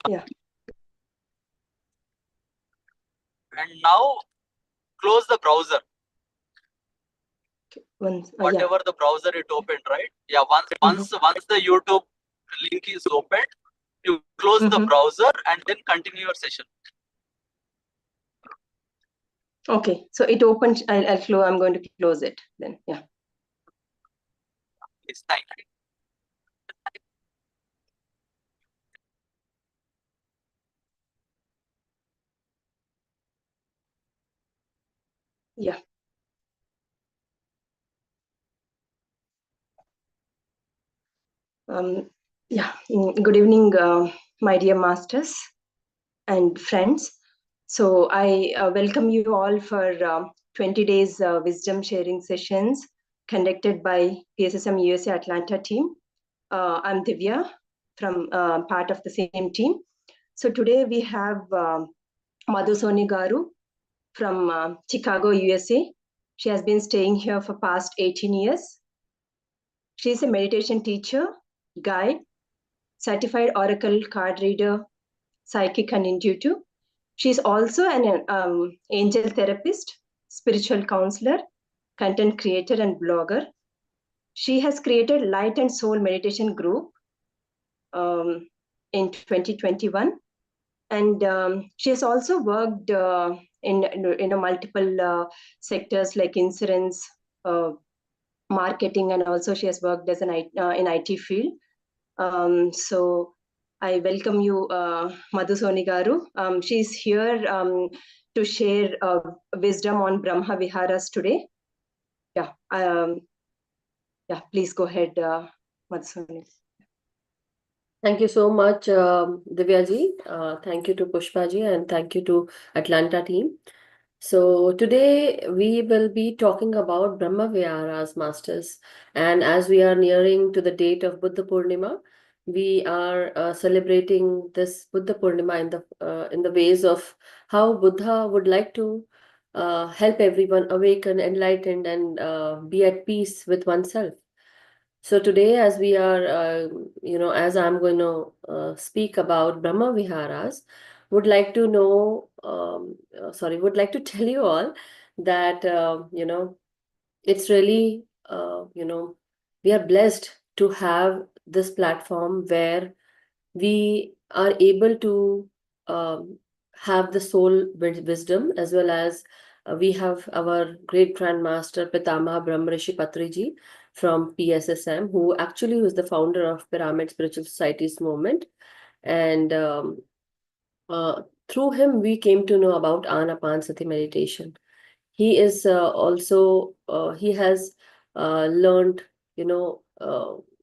Yeah. And now close the browser. Whatever the browser it opened, right? Yeah, once the YouTube link is opened, you close the browser and then continue your session. Okay, so it opened. I'm going to close it then. Yeah. It's time. Yeah. Yeah. Good evening, my dear masters and friends. So I welcome you all for 20 days wisdom sharing sessions conducted by PSSM USA Atlanta team. I'm Divya from part of the same team. So today we have Madhu Soni Garu from Chicago, USA. She has been staying here for past 18 years. She is a meditation teacher, guide, certified oracle card reader, psychic and intuitive. She is also an angel therapist, spiritual counselor, content creator, and blogger. She has created Light and Soul Meditation Group in 2021, and she has also worked in multiple sectors like insurance, marketing, and also she has worked as in IT field. So I welcome you, Madhu Soni Garu. She's here to share wisdom on Brahma Viharas today. Yeah, please go ahead, Madhu Soni. Thank you so much, Divyaji. Thank you to Pushpaji and thank you to Atlanta team. So today we will be talking about Brahma Viharas, masters. And as we are nearing to the date of BUDDHA Poonima, we are celebrating this BUDDHA Poonima in the ways of how Buddha would like to help everyone awaken, enlightened, and be at peace with oneself. So today, as we are, as I'm going to speak about Brahma Viharas, would like to know, would like to tell you all that, it's really, we are blessed to have this platform where we are able to have the soul wisdom, as well as we have our great grandmaster Pitamaha Brahmarishi Patriji from PSSM, who actually was the founder of Pyramid Spiritual Societies movement. And through him, we came to know about Anapansati meditation. He is he has learned,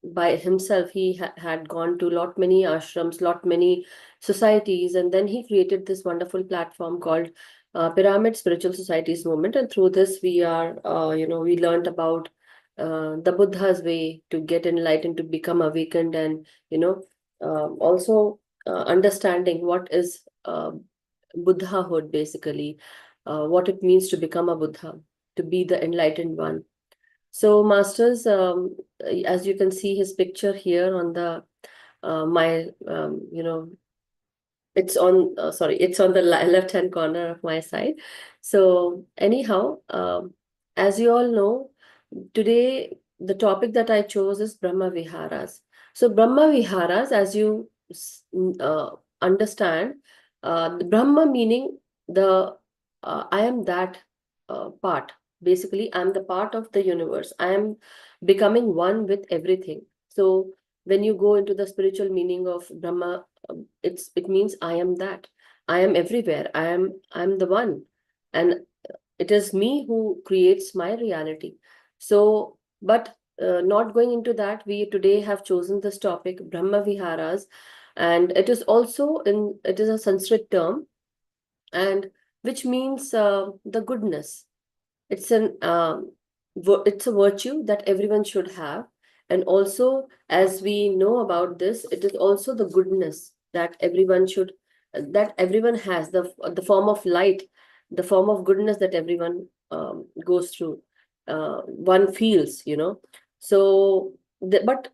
by himself. He had gone to lot many ashrams, lot many societies, and then he created this wonderful platform called Pyramid Spiritual Societies movement. And through this, we are, we learned about the Buddha's way to get enlightened, to become awakened, and also understanding what is Buddhahood, basically, what it means to become a Buddha, to be the enlightened one. So, masters, as you can see his picture here on the it's on it's on the left hand corner of my side. So anyhow, as you all know, today the topic that I chose is Brahma Viharas. So Brahma Viharas, as you understand, the Brahma meaning the I am that part. Basically, I'm the part of the universe. I am becoming one with everything. So when you go into the spiritual meaning of Brahma, it means I am that. I am everywhere. I'm the one, and it is me who creates my reality. So, but not going into that, we today have chosen this topic, Brahma Viharas, and it is a Sanskrit term, and which means the goodness. It's it's a virtue that everyone should have. And also, as we know about this, it is also the goodness that everyone has, the form of light, the form of goodness that everyone goes through, one feels, So, but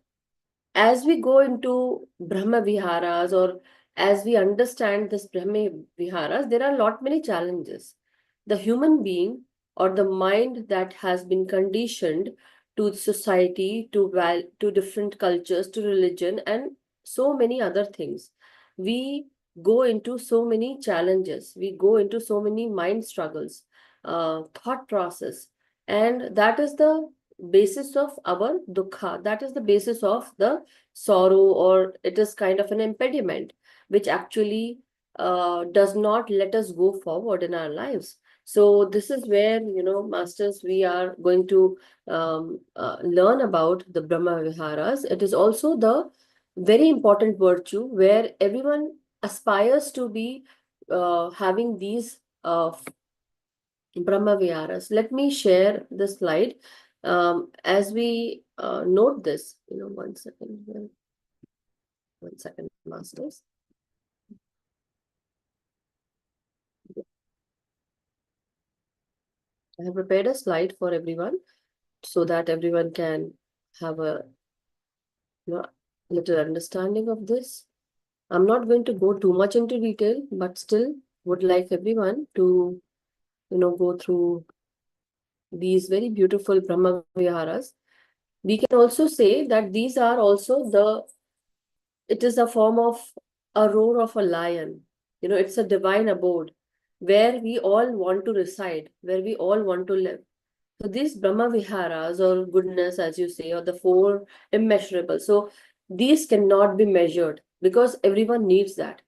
as we go into Brahma Viharas, or as we understand this Brahma Viharas, there are many challenges. The human being or the mind that has been conditioned to society, to different cultures, to religion, and so many other things. We go into so many challenges. We go into so many mind struggles, thought process, and that is the basis of our dukkha. That is the basis of the sorrow, or it is kind of an impediment which actually does not let us go forward in our lives. So this is where, masters, we are going to learn about the Brahma Viharas. It is also the very important virtue where everyone aspires to be having these Brahma Viharas. Let me share the slide as we note this. 1 second here. 1 second, masters. I have prepared a slide for everyone so that everyone can have a little understanding of this. I'm not going to go too much into detail, but still would like everyone to, go through these very beautiful Brahma Viharas. We can also say that these are also it is a form of a roar of a lion. It's a divine abode where we all want to reside, where we all want to live. So these Brahma Viharas, or goodness, as you say, or the four immeasurable. So these cannot be measured because everyone needs that.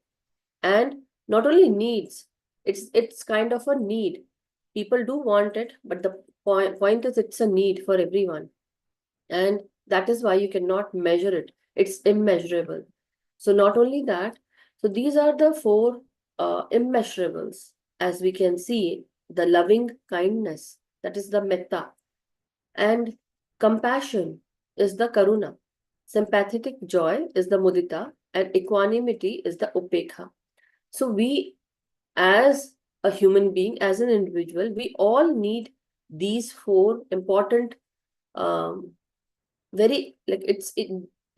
And not only needs, it's kind of a need. People do want it, but the point is it's a need for everyone. And that is why you cannot measure it. It's immeasurable. So not only that, so these are the four immeasurables. As we can see, the loving kindness, that is the metta, and compassion is the karuna, sympathetic joy is the mudita, and equanimity is the upekha. So we, as a human being, as an individual, we all need these four important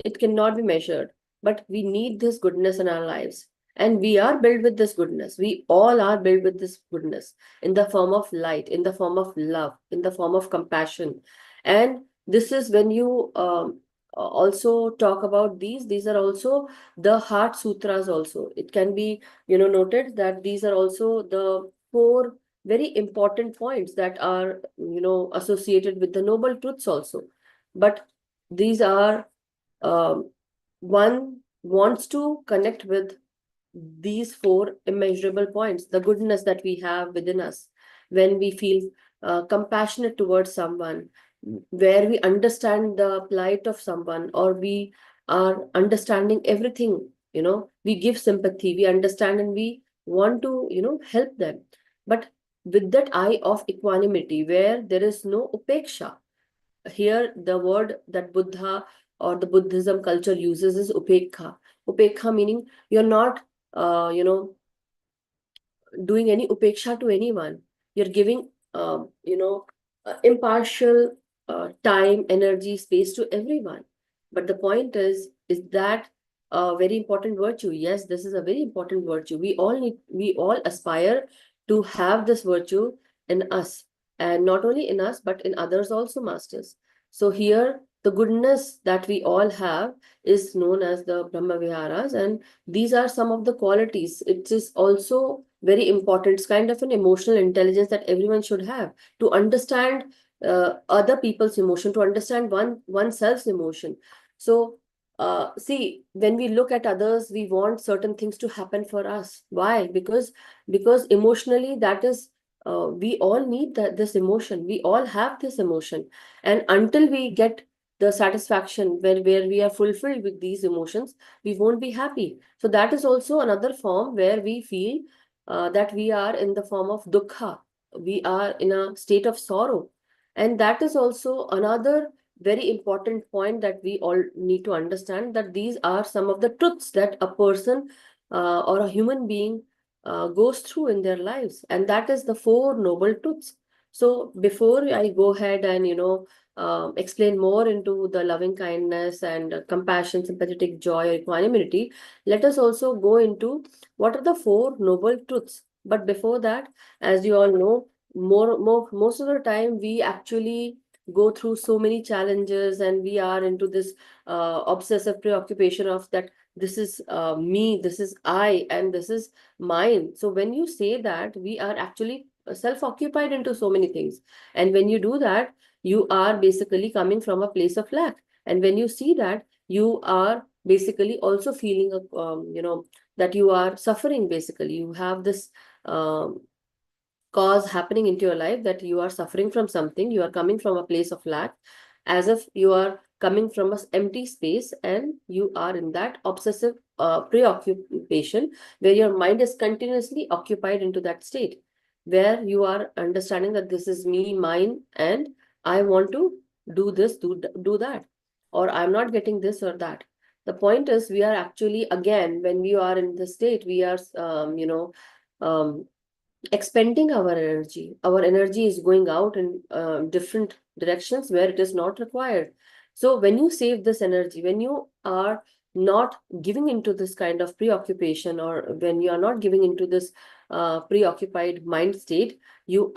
it cannot be measured, but we need this goodness in our lives, and we are built with this goodness. We all are built with this goodness in the form of light, in the form of love, in the form of compassion. And this is when you also talk about these are also the heart sutras. Also, it can be noted that these are also the four very important points that are associated with the noble truths also. But these are one wants to connect with these four immeasurable points, the goodness that we have within us, when we feel compassionate towards someone, where we understand the plight of someone, or we are understanding everything, we give sympathy, we understand, and we want to help them, but with that eye of equanimity, where there is no upeksha. Here the word that Buddha or the Buddhism culture uses is upekha. Upekha meaning you're not doing any upeksha to anyone. You're giving impartial time, energy, space to everyone. But the point is that a very important virtue. Yes, this is a very important virtue. We all aspire to have this virtue in us, and not only in us, but in others also, masters. So here, the goodness that we all have is known as the Brahma Viharas, and these are some of the qualities. It is also very important. It's kind of an emotional intelligence that everyone should have to understand other people's emotion, to understand oneself's emotion. So see, when we look at others, we want certain things to happen for us. Why? Because emotionally, that is we all need this emotion. We all have this emotion, and until we get the satisfaction where we are fulfilled with these emotions, we won't be happy. So that is also another form where we feel that we are in the form of dukkha. We are in a state of sorrow. And that is also another very important point that we all need to understand, that these are some of the truths that a person or a human being goes through in their lives. And that is the four noble truths. So before I go ahead and, explain more into the loving kindness and compassion, sympathetic joy, or equanimity, let us also go into what are the four noble truths. But before that, as you all know, most of the time we actually go through so many challenges, and we are into this obsessive preoccupation of that this is me, this is I, and this is mine. So when you say that, we are actually self-occupied into so many things. And when you do that, you are basically coming from a place of lack. And when you see that, you are basically also feeling that you are suffering. Basically, you have this um, cause happening into your life, that you are suffering from something, you are coming from a place of lack, as if you are coming from an empty space, and you are in that obsessive preoccupation, where your mind is continuously occupied into that state, where you are understanding that this is me, mine, and I want to do this, do that, or I'm not getting this or that. The point is, we are actually, again, when we are in this state, we are um, expending our energy. Our energy is going out in different directions where it is not required. So when you save this energy, when you are not giving into this kind of preoccupation, or when you are not giving into this preoccupied mind state, you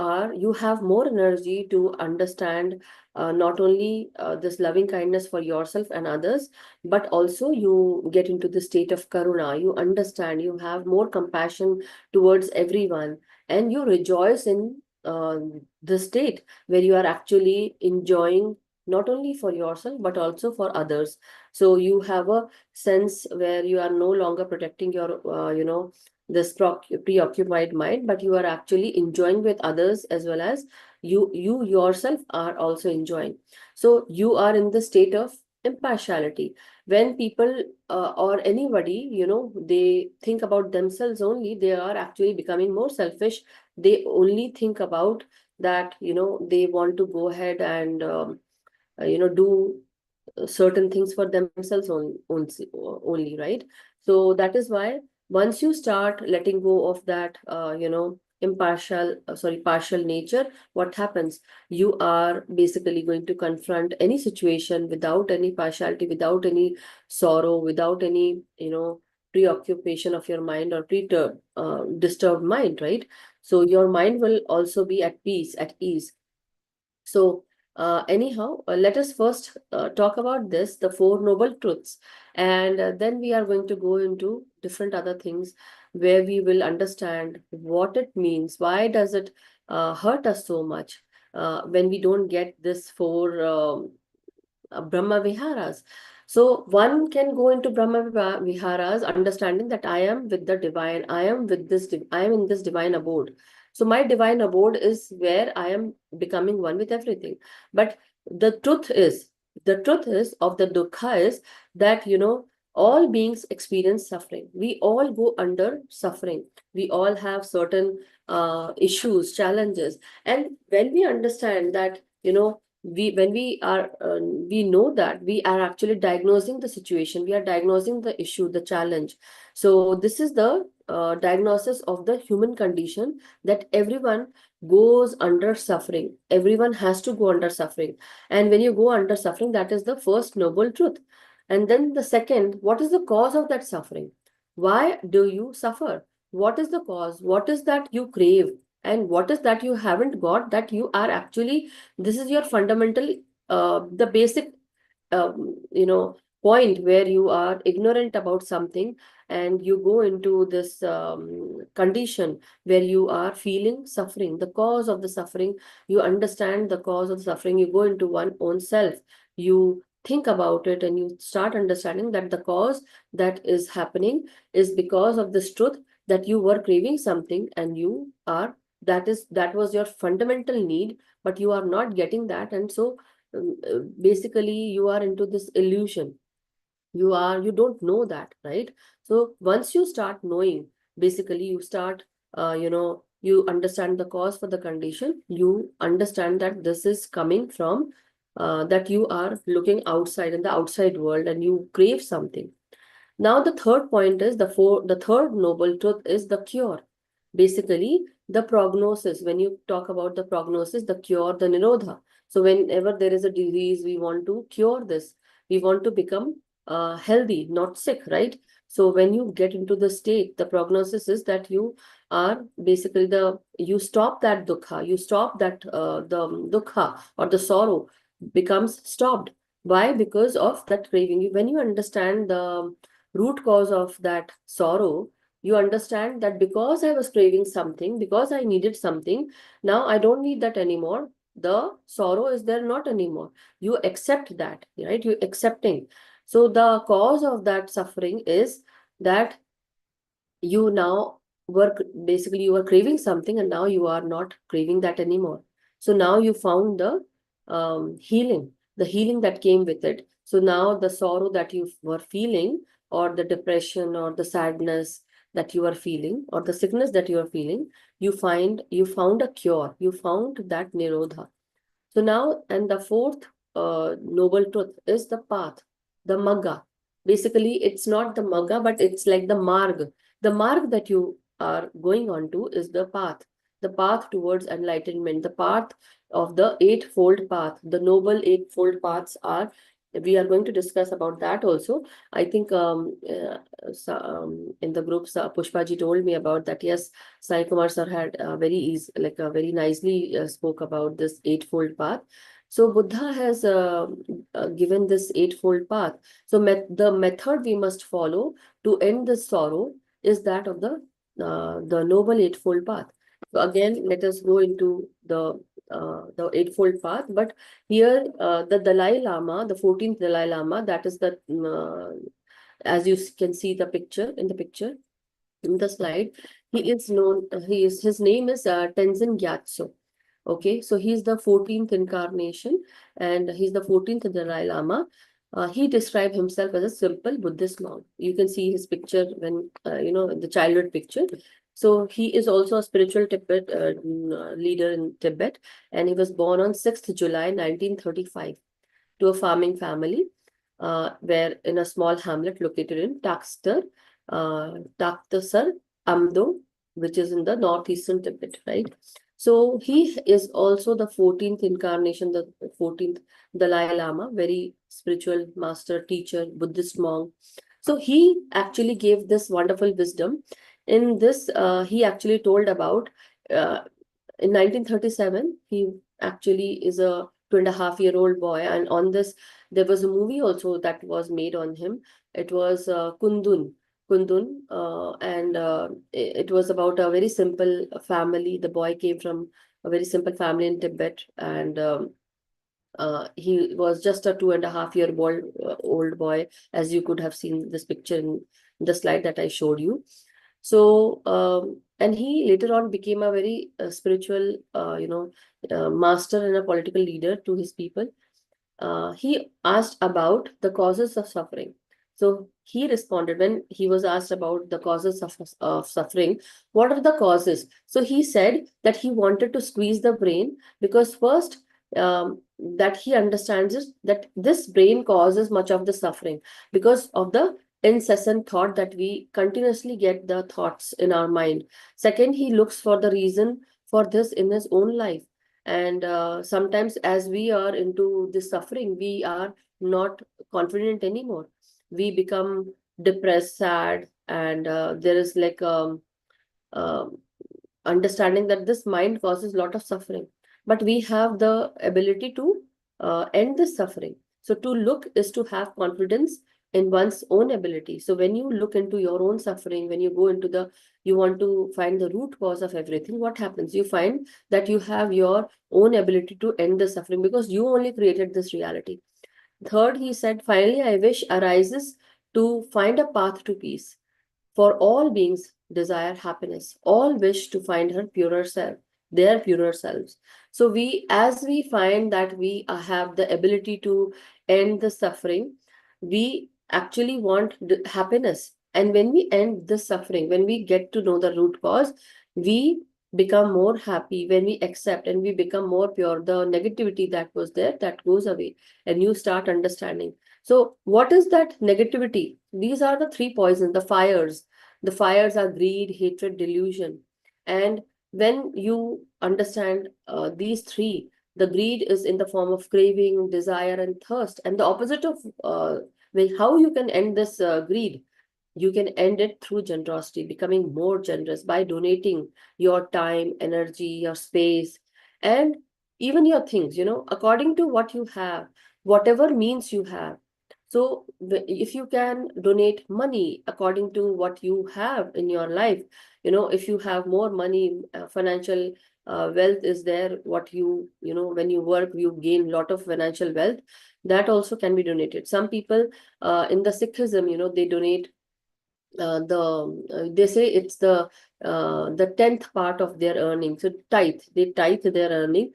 have more energy to understand not only this loving kindness for yourself and others, but also you get into the state of karuna. You understand, you have more compassion towards everyone, and you rejoice in the state where you are actually enjoying not only for yourself but also for others. So you have a sense where you are no longer protecting your this preoccupied mind, but you are actually enjoying with others, as well as you yourself are also enjoying. So you are in the state of impartiality. When people or anybody, they think about themselves only, they are actually becoming more selfish. They only think about that, they want to go ahead and do certain things for themselves only, right? So that is why, once you start letting go of that partial nature, what happens? You are basically going to confront any situation without any partiality, without any sorrow, without any preoccupation of your mind, or disturbed mind, right? So your mind will also be at peace, at ease. So anyhow, let us first talk about this, the Four Noble Truths. And then we are going to go into different other things, where we will understand what it means. Why does it hurt us so much when we don't get this four Brahma Viharas? So one can go into Brahma Viharas understanding that I am with the divine, I am with this, I am in this divine abode. So my divine abode is where I am becoming one with everything. But the truth is of the dukkha is that, all beings experience suffering. We all go under suffering. We all have certain issues, challenges. And when we understand that, we know that we are actually diagnosing the situation, we are diagnosing the issue, the challenge. So this is the diagnosis of the human condition, that everyone goes under suffering. Everyone has to go under suffering. And when you go under suffering, that is the first noble truth. And then the second, what is the cause of that suffering? Why do you suffer? What is the cause? What is that you crave? And what is that you haven't got, that you are actually, this is your fundamental, the basic, point where you are ignorant about something, and you go into this condition where you are feeling suffering, the cause of the suffering. You understand the cause of the suffering, you go into one own self, you think about it, and you start understanding that the cause that is happening is because of this truth, that you were craving something, and you are, that was your fundamental need, but you are not getting that. And so basically you are into this illusion. You don't know that, right? So once you start knowing, basically you start you understand the cause for the condition. You understand that this is coming from that you are looking outside, in the outside world, and you crave something. Now the third point is the third noble truth is the cure. basically the prognosis. When you talk about the prognosis, the cure, the nirodha. So whenever there is a disease, we want to cure this. We want to become healthy, not sick, right? So when you get into the state, the prognosis is that you are basically you stop that dukkha, you stop that the dukkha or the sorrow becomes stopped. Why? Because of that craving. When you understand the root cause of that sorrow, you understand that because I was craving something, because I needed something, now I don't need that anymore. The sorrow is there not anymore. You accept that, right? You accepting. So the cause of that suffering is that you now basically you were craving something and now you are not craving that anymore. So now you found the the healing that came with it. So now the sorrow that you were feeling, or the depression or the sadness that you are feeling, or the sickness that you are feeling, you found a cure. You found that nirodha. So now, and the fourth noble truth is the path, the magga. Basically, it's not the magga, but it's like the marg. The marg that you are going on to is the path towards enlightenment, the path of the eightfold path. The noble eightfold paths are, we are going to discuss about that also. I think in the groups, Pushpaji told me about that. Yes, Sai Kumar sir had very easy, like very nicely spoke about this eightfold path. So Buddha has given this eightfold path. So the method we must follow to end the sorrow is that of the noble eightfold path. So again, let us go into the eightfold path. But here, the Dalai Lama, the 14th Dalai Lama, that is the as you can see the picture in the slide, his name is Tenzin Gyatso. Okay, so he's the 14th incarnation and he's the 14th Dalai Lama. He described himself as a simple Buddhist monk. You can see his picture when, the childhood picture. So he is also a spiritual Tibet leader in Tibet, and he was born on 6th July 1935 to a farming family, where in a small hamlet located in Taktasar Amdo, which is in the northeastern Tibet, right? So he is also the 14th incarnation, the 14th Dalai Lama, very spiritual master, teacher, Buddhist monk. So he actually gave this wonderful wisdom. In this, he actually told about, in 1937, he actually is a 2.5-year-old boy, and on this, there was a movie also that was made on him. It was Kundun, and it was about a very simple family. The boy came from a very simple family in Tibet, and he was just a 2.5-year-old boy, as you could have seen this picture in the slide that I showed you. So, and he later on became a very spiritual, master and a political leader to his people. He asked about the causes of suffering. So he responded when he was asked about the causes of suffering. What are the causes? So he said that he wanted to squeeze the brain because first, that he understands is that this brain causes much of the suffering because of the incessant thought that we continuously get the thoughts in our mind. Second, he looks for the reason for this in his own life. And sometimes as we are into this suffering, we are not confident anymore. We become depressed, sad, and there is like understanding that this mind causes a lot of suffering. But we have the ability to end this suffering. So to look is to have confidence in one's own ability. So when you look into your own suffering, when you go into you want to find the root cause of everything, what happens? You find that you have your own ability to end the suffering because you only created this reality. Third, he said, finally, I wish arises to find a path to peace. For all beings desire happiness. All wish to find her purer self, their purer selves. So as we find that we have the ability to end the suffering, we actually want happiness. And when we end the suffering, when we get to know the root cause, we become more happy. When we accept and we become more pure, the negativity that was there, that goes away, and you start understanding. So what is that negativity? These are the three poisons, the fires. The fires are greed, hatred, delusion. And when you understand these three, the greed is in the form of craving, desire, and thirst. And the opposite of how you can end this greed, you can end it through generosity, becoming more generous by donating your time, energy, your space, and even your things, according to what you have, whatever means you have. So if you can donate money according to what you have in your life, if you have more money, financial wealth is there, what when you work, you gain a lot of financial wealth, that also can be donated. Some people in the Sikhism, they donate they say it's the 10th part of their earning. So they tithe their earning.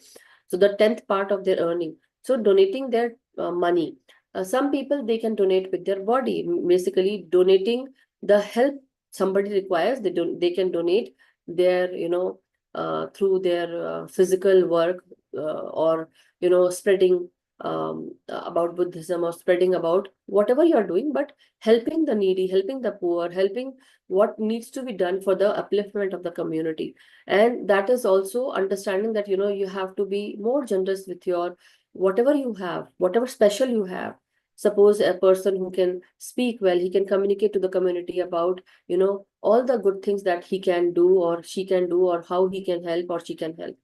So the 10th part of their earning. So donating their money. Some people, they can donate with their body, basically donating the help somebody requires. They can donate their, through their physical work, or, spreading about Buddhism, or spreading about whatever you're doing, but helping the needy, helping the poor, helping what needs to be done for the upliftment of the community. And that is also understanding that, you have to be more generous with your whatever you have, whatever special you have. Suppose a person who can speak well, he can communicate to the community about, all the good things that he can do or she can do, or how he can help or she can help.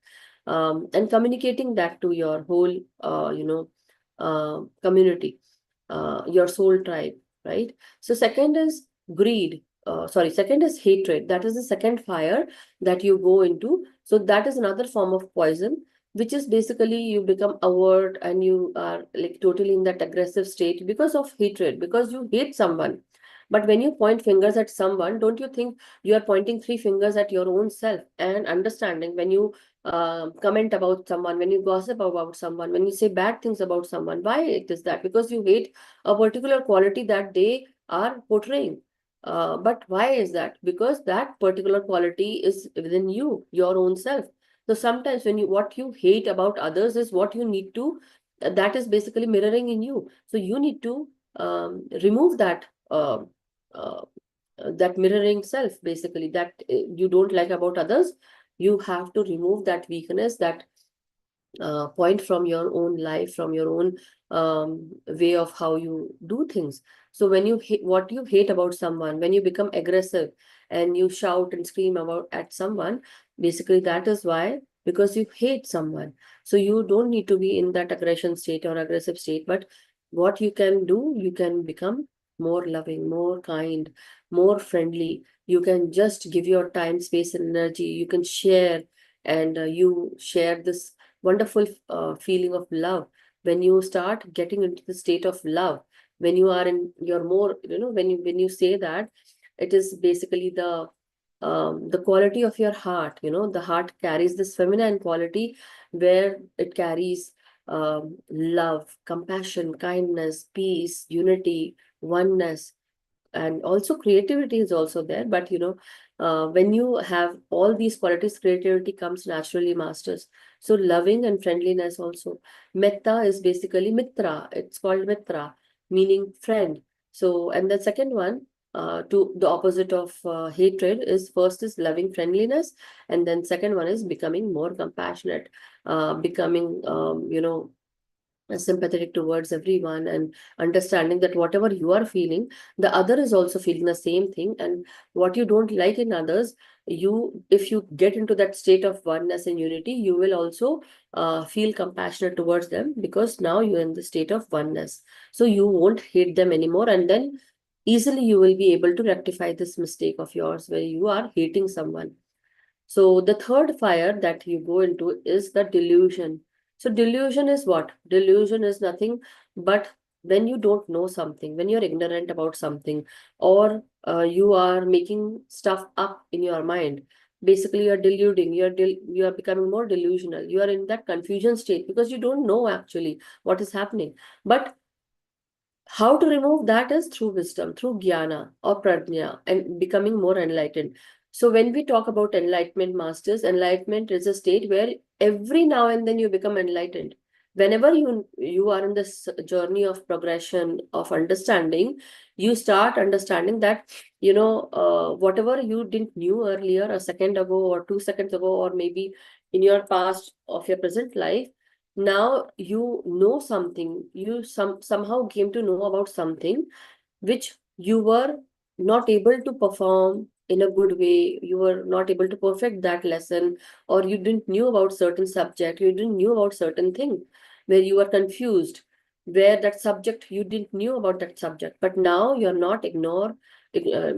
And communicating that to your whole, community, your soul tribe, right? So second is greed. Second is hatred. That is the second fire that you go into. So that is another form of poison, which is basically you become avert and you are like totally in that aggressive state because of hatred, because you hate someone. But when you point fingers at someone, don't you think you are pointing three fingers at your own self? And understanding, when you comment about someone, when you gossip about someone, when you say bad things about someone, why it is that? Because you hate a particular quality that they are portraying. But why is that? Because that particular quality is within you, your own self. So sometimes when what you hate about others is what you need to, that is basically mirroring in you. So you need to remove uh, that mirroring self, basically, that you don't like about others. You have to remove that weakness, that point from your own life, from your own way of how you do things. So when you hate what you hate about someone, when you become aggressive and you shout and scream about at someone, basically that is why, because you hate someone. So you don't need to be in that aggression state or aggressive state, but what you can do, you can become more loving, more kind, more friendly. You can just give your time, space, and energy. You can share, and you share this wonderful feeling of love. When you start getting into the state of love, when you are in your more, when you say that, it is basically the quality of your heart. The heart carries this feminine quality, where it carries love, compassion, kindness, peace, unity, oneness, and also creativity is also there. But when you have all these qualities, creativity comes naturally, masters. So loving and friendliness also. Metta is basically mitra, it's called mitra, meaning friend. So, and the second one, to the opposite of hatred, is first is loving friendliness, and then second one is becoming more compassionate, becoming sympathetic towards everyone, and understanding that whatever you are feeling, the other is also feeling the same thing. And what you don't like in others, if you get into that state of oneness and unity, you will also feel compassionate towards them, because now you're in the state of oneness. So you won't hate them anymore, and then easily you will be able to rectify this mistake of yours where you are hating someone. So the third fire that you go into is the delusion. So delusion is what? Delusion is nothing but when you don't know something, when you're ignorant about something, or you are making stuff up in your mind. Basically, you're deluding. You are becoming more delusional. You are in that confusion state because you don't know actually what is happening. But how to remove that is through wisdom, through jnana or prajna, and becoming more enlightened. So when we talk about enlightenment, masters, enlightenment is a state where every now and then you become enlightened. whenever you are in this journey of progression of understanding, you start understanding that, whatever you didn't knew earlier, a second ago or 2 seconds ago, or maybe in your past of your present life, now you know something, you somehow came to know about something which you were not able to perform in a good way, you were not able to perfect that lesson, or you didn't knew about certain subject, you didn't knew about certain thing, where you were confused, where that subject you didn't knew about that subject, but now you're not uh,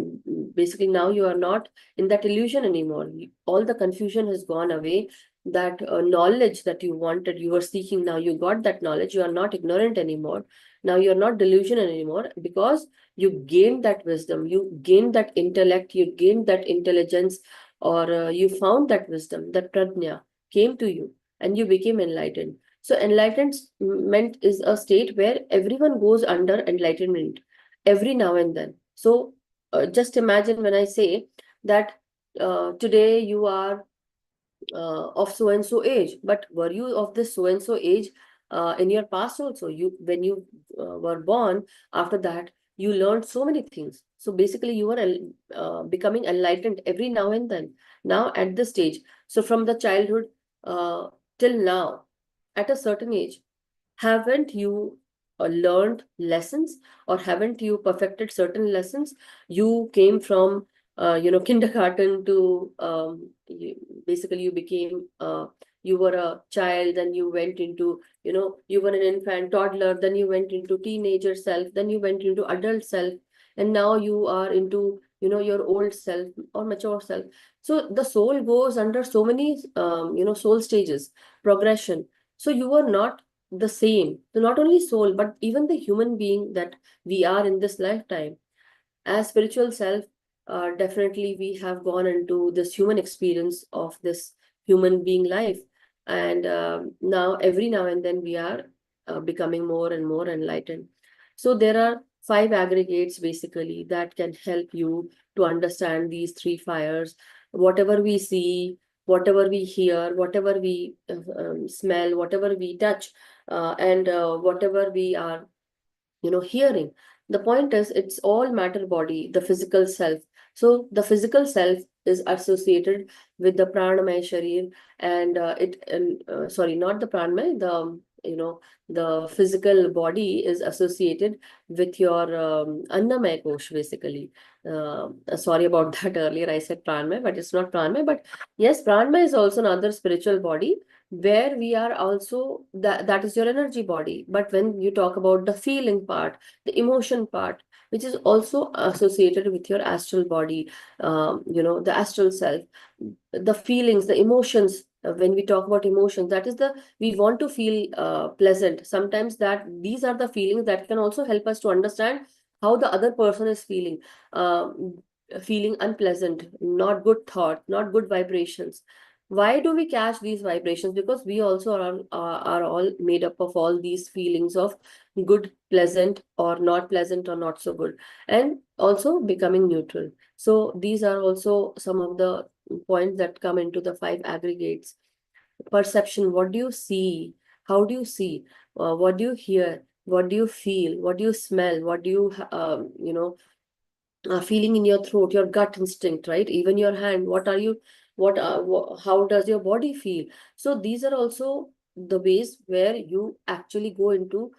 basically now you are not in that illusion anymore. All the confusion has gone away. That knowledge that you wanted, you were seeking, now you got that knowledge. You are not ignorant anymore. Now you're not delusional anymore, because you gained that wisdom, you gained that intellect, you gained that intelligence, or you found that wisdom, that prajna came to you, and you became enlightened. So enlightenment is a state where everyone goes under enlightenment every now and then. So just imagine when I say that today you are of so and so age, but were you of this so and so age in your past also? You, when you were born, after that you learned so many things. So basically you were becoming enlightened every now and then, now at this stage. So from the childhood uh, till now, at a certain age, haven't you learned lessons, or haven't you perfected certain lessons? You came from kindergarten to basically you became you were a child, then you went into, you were an infant, toddler, then you went into teenager self, then you went into adult self, and now you are into, your old self or mature self. So the soul goes under so many soul stages, progression. So you were not the same. So not only soul, but even the human being that we are in this lifetime. As spiritual self, definitely we have gone into this human experience of this human being life. And now, every now and then, we are becoming more and more enlightened. So there are 5 aggregates basically that can help you to understand these 3 fires. Whatever we see, whatever we hear, whatever we smell, whatever we touch, and whatever we are hearing, the point is it's all matter body, the physical self. So the physical self is associated with the pranamaya sharir, and sorry, not the pranamaya, the the physical body is associated with your annamaya kosh, basically. Sorry about that, earlier I said pranamaya, but it's not pranamaya. But yes, pranamaya is also another spiritual body, where we are also, that is your energy body. But when you talk about the feeling part, the emotion part, which is also associated with your astral body, the astral self, the feelings, the emotions, when we talk about emotions, that is the, we want to feel pleasant sometimes. That these are the feelings that can also help us to understand how the other person is feeling. Feeling unpleasant, not good thought, not good vibrations. Why do we catch these vibrations? Because we also are all made up of all these feelings of good, pleasant, or not pleasant, or not so good, and also becoming neutral. So these are also some of the points that come into the 5 aggregates. Perception: what do you see? How do you see? What do you hear? What do you feel? What do you smell? What do you feeling in your throat, your gut instinct, right? Even your hand, what are you, how does your body feel? So these are also the ways where you actually go into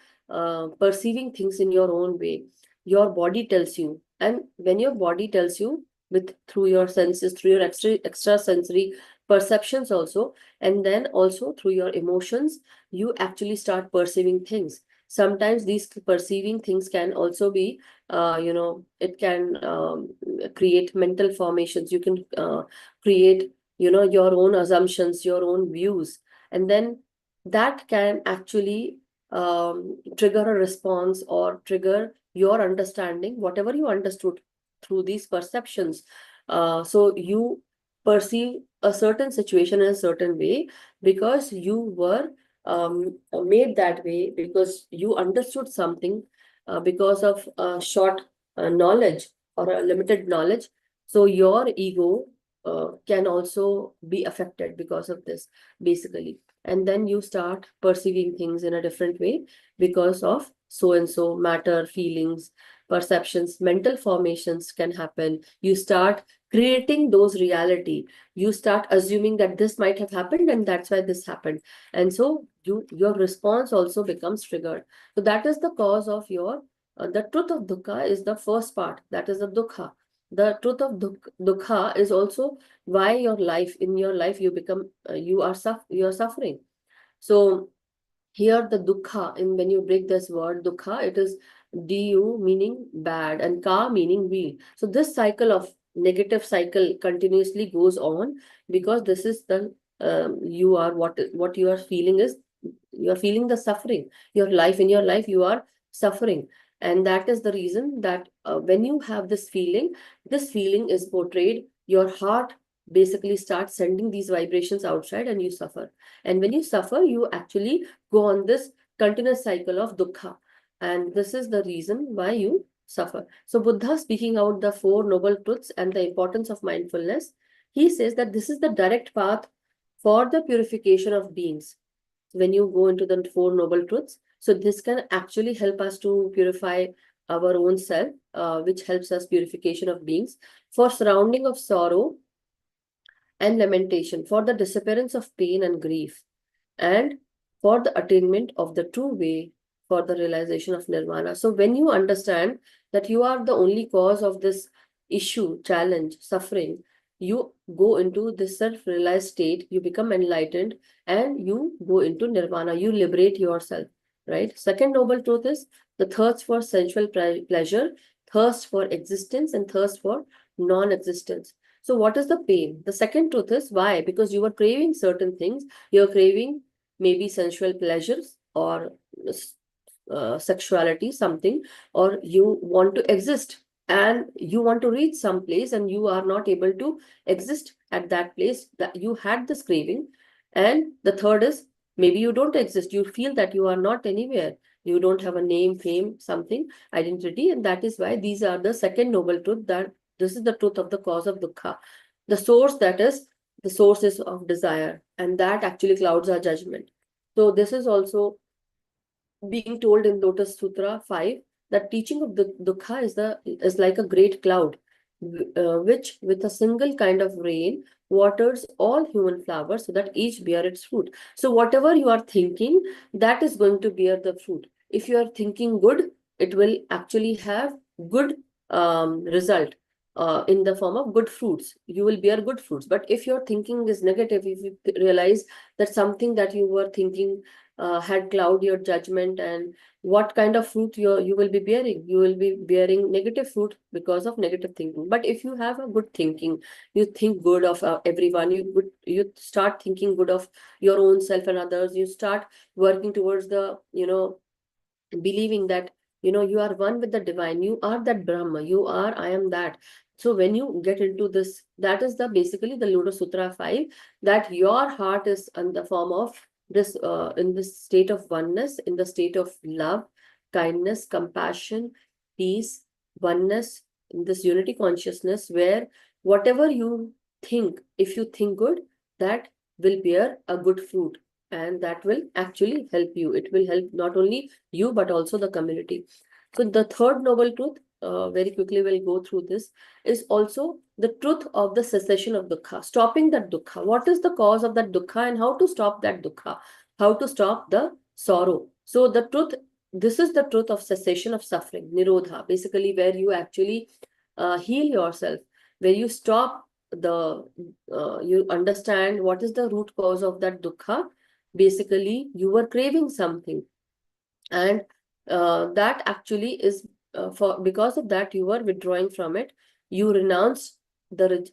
perceiving things in your own way. Your body tells you, and when your body tells you, with through your senses, through your extra sensory perceptions also, and then also through your emotions, you actually start perceiving things. Sometimes these perceiving things can also be it can create mental formations. You can create, your own assumptions, your own views, and then that can actually trigger a response, or trigger your understanding, whatever you understood through these perceptions. So you perceive a certain situation in a certain way, because you were made that way, because you understood something because of short knowledge, or a limited knowledge. So your ego can also be affected because of this, basically. and then you start perceiving things in a different way because of so and so matter, feelings, perceptions, mental formations can happen. You start creating those reality. You start assuming that this might have happened and that's why this happened. And so your response also becomes triggered. So that is the cause of your, the truth of dukkha is the first part. That is the dukkha. The truth of dukkha is also why in your life you become, you are suffering. So here the dukkha, and when you break this word dukkha, it is du meaning bad and ka meaning we. So this cycle of negative cycle continuously goes on because this is the you are what you are feeling is, you are feeling the suffering. In your life you are suffering, and that is the reason that when you have this feeling is portrayed. Your heart basically starts sending these vibrations outside and you suffer. And when you suffer, you actually go on this continuous cycle of dukkha. And this is the reason why you suffer. So Buddha, speaking out the Four Noble Truths and the importance of mindfulness, he says that this is the direct path for the purification of beings. When you go into the Four Noble Truths, so this can actually help us to purify our own self, which helps us purification of beings, for surrounding of sorrow and lamentation, for the disappearance of pain and grief, and for the attainment of the true way, for the realization of nirvana. So when you understand that you are the only cause of this issue, challenge, suffering, you go into this self-realized state, you become enlightened, and you go into nirvana, you liberate yourself, right? Second noble truth is the thirst for sensual pleasure, thirst for existence, and thirst for non-existence. So what is the pain? The second truth is why? Because you were craving certain things. You're craving maybe sensual pleasures or sexuality, something, or you want to exist and you want to reach some place and you are not able to exist at that place, that you had this craving. And the third is maybe you don't exist. You feel that you are not anywhere. You don't have a name, fame, something, identity. And that is why these are the second noble truth, that this is the truth of the cause of dukkha. The source, that is, the source is of desire, and that actually clouds our judgment. So this is also being told in Lotus Sutra 5, that teaching of the dukkha is like a great cloud, which with a single kind of rain waters all human flowers so that each bear its fruit. So whatever you are thinking, that is going to bear the fruit. If you are thinking good, it will actually have good result. In the form of good fruits, you will bear good fruits. But if your thinking is negative, if you realize that something that you were thinking had cloud your judgment, and what kind of fruit you will be bearing? You will be bearing negative fruit because of negative thinking. But if you have a good thinking, you think good of everyone, you start thinking good of your own self and others, you start working towards the, believing that, you are one with the divine, you are that Brahma, you are, I am that. So when you get into this, that is the basically the Lotus Sutra 5, that your heart is in the form of this, in this state of oneness, in the state of love, kindness, compassion, peace, oneness, in this unity consciousness, where whatever you think, if you think good, that will bear a good fruit, and that will actually help you. It will help not only you, but also the community. So the third noble truth, very quickly we'll go through this, is also the truth of the cessation of dukkha, stopping that dukkha. What is the cause of that dukkha and how to stop that dukkha? How to stop the sorrow? So the truth, this is the truth of cessation of suffering, nirodha, basically where you actually heal yourself, where you stop the, you understand what is the root cause of that dukkha. Basically, you were craving something, and that actually is because of that you were withdrawing from it. You renounced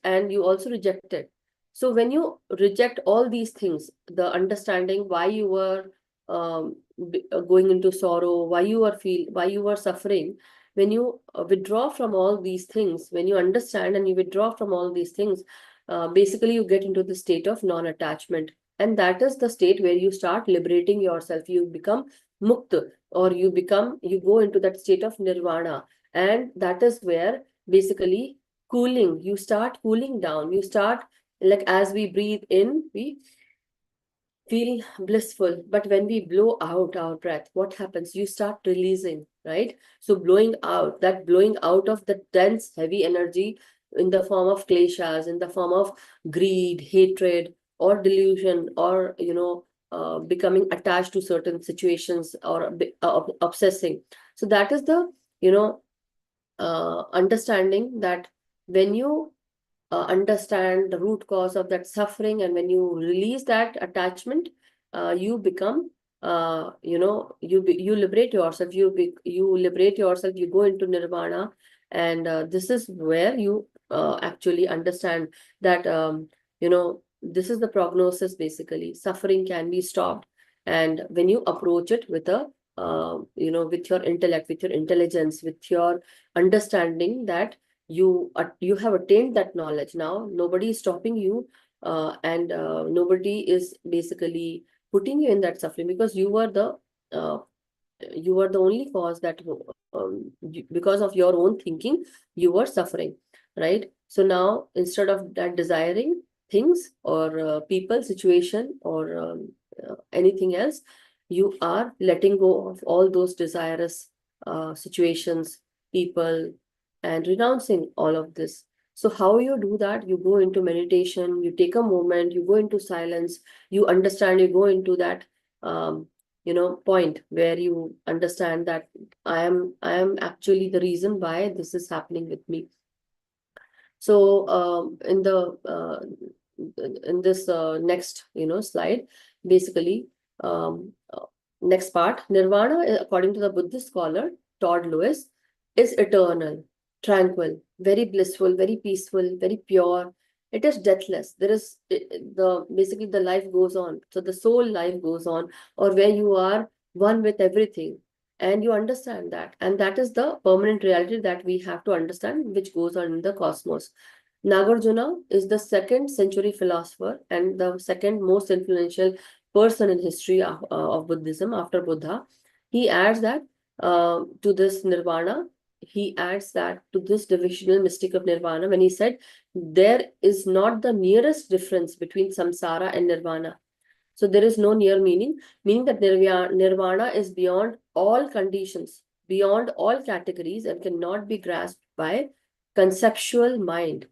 and you also rejected. So when you reject all these things, the understanding why you were going into sorrow, why you were suffering, when you withdraw from all these things, when you understand and you withdraw from all these things, basically you get into the state of non-attachment. And that is the state where you start liberating yourself. You become mukt, or you go into that state of nirvana. And that is where basically you start cooling down. You start, like, as we breathe in, we feel blissful. But when we blow out our breath, what happens? You start releasing, right? So blowing out, that blowing out of the dense, heavy energy in the form of kleshas, in the form of greed, hatred, or delusion, or, becoming attached to certain situations, or obsessing. So that is the, understanding that when you understand the root cause of that suffering, and when you release that attachment, you become, you liberate yourself. You liberate yourself. You go into nirvana, and this is where you actually understand that, this is the prognosis. Basically, suffering can be stopped, and when you approach it with a, with your intellect, with your intelligence, with your understanding that you have attained that knowledge. Now nobody is stopping you, and nobody is basically putting you in that suffering, because uh, you were the only cause that, because of your own thinking, you were suffering, right? So now, instead of that desiring things, or people, situation, or anything else, you are letting go of all those desirous situations, people, and renouncing all of this. So how you do that? You go into meditation, you take a moment, you go into silence, you understand, you go into that, point where you understand that I am actually the reason why this is happening with me. So in this next slide, basically, next part, nirvana, according to the Buddhist scholar Todd Lewis, is eternal, tranquil, very blissful, very peaceful, very pure. It is deathless. There is the basically the life goes on. So the soul life goes on, or where you are one with everything, and you understand that, and that is the permanent reality that we have to understand, which goes on in the cosmos. Nagarjuna is the 2nd century philosopher and the second most influential person in history of Buddhism after Buddha. He adds that to this nirvana, he adds that to this divisional mystic of nirvana, when he said there is not the nearest difference between samsara and nirvana. So there is no near meaning that nirvana is beyond all conditions, beyond all categories, and cannot be grasped by conceptual mind.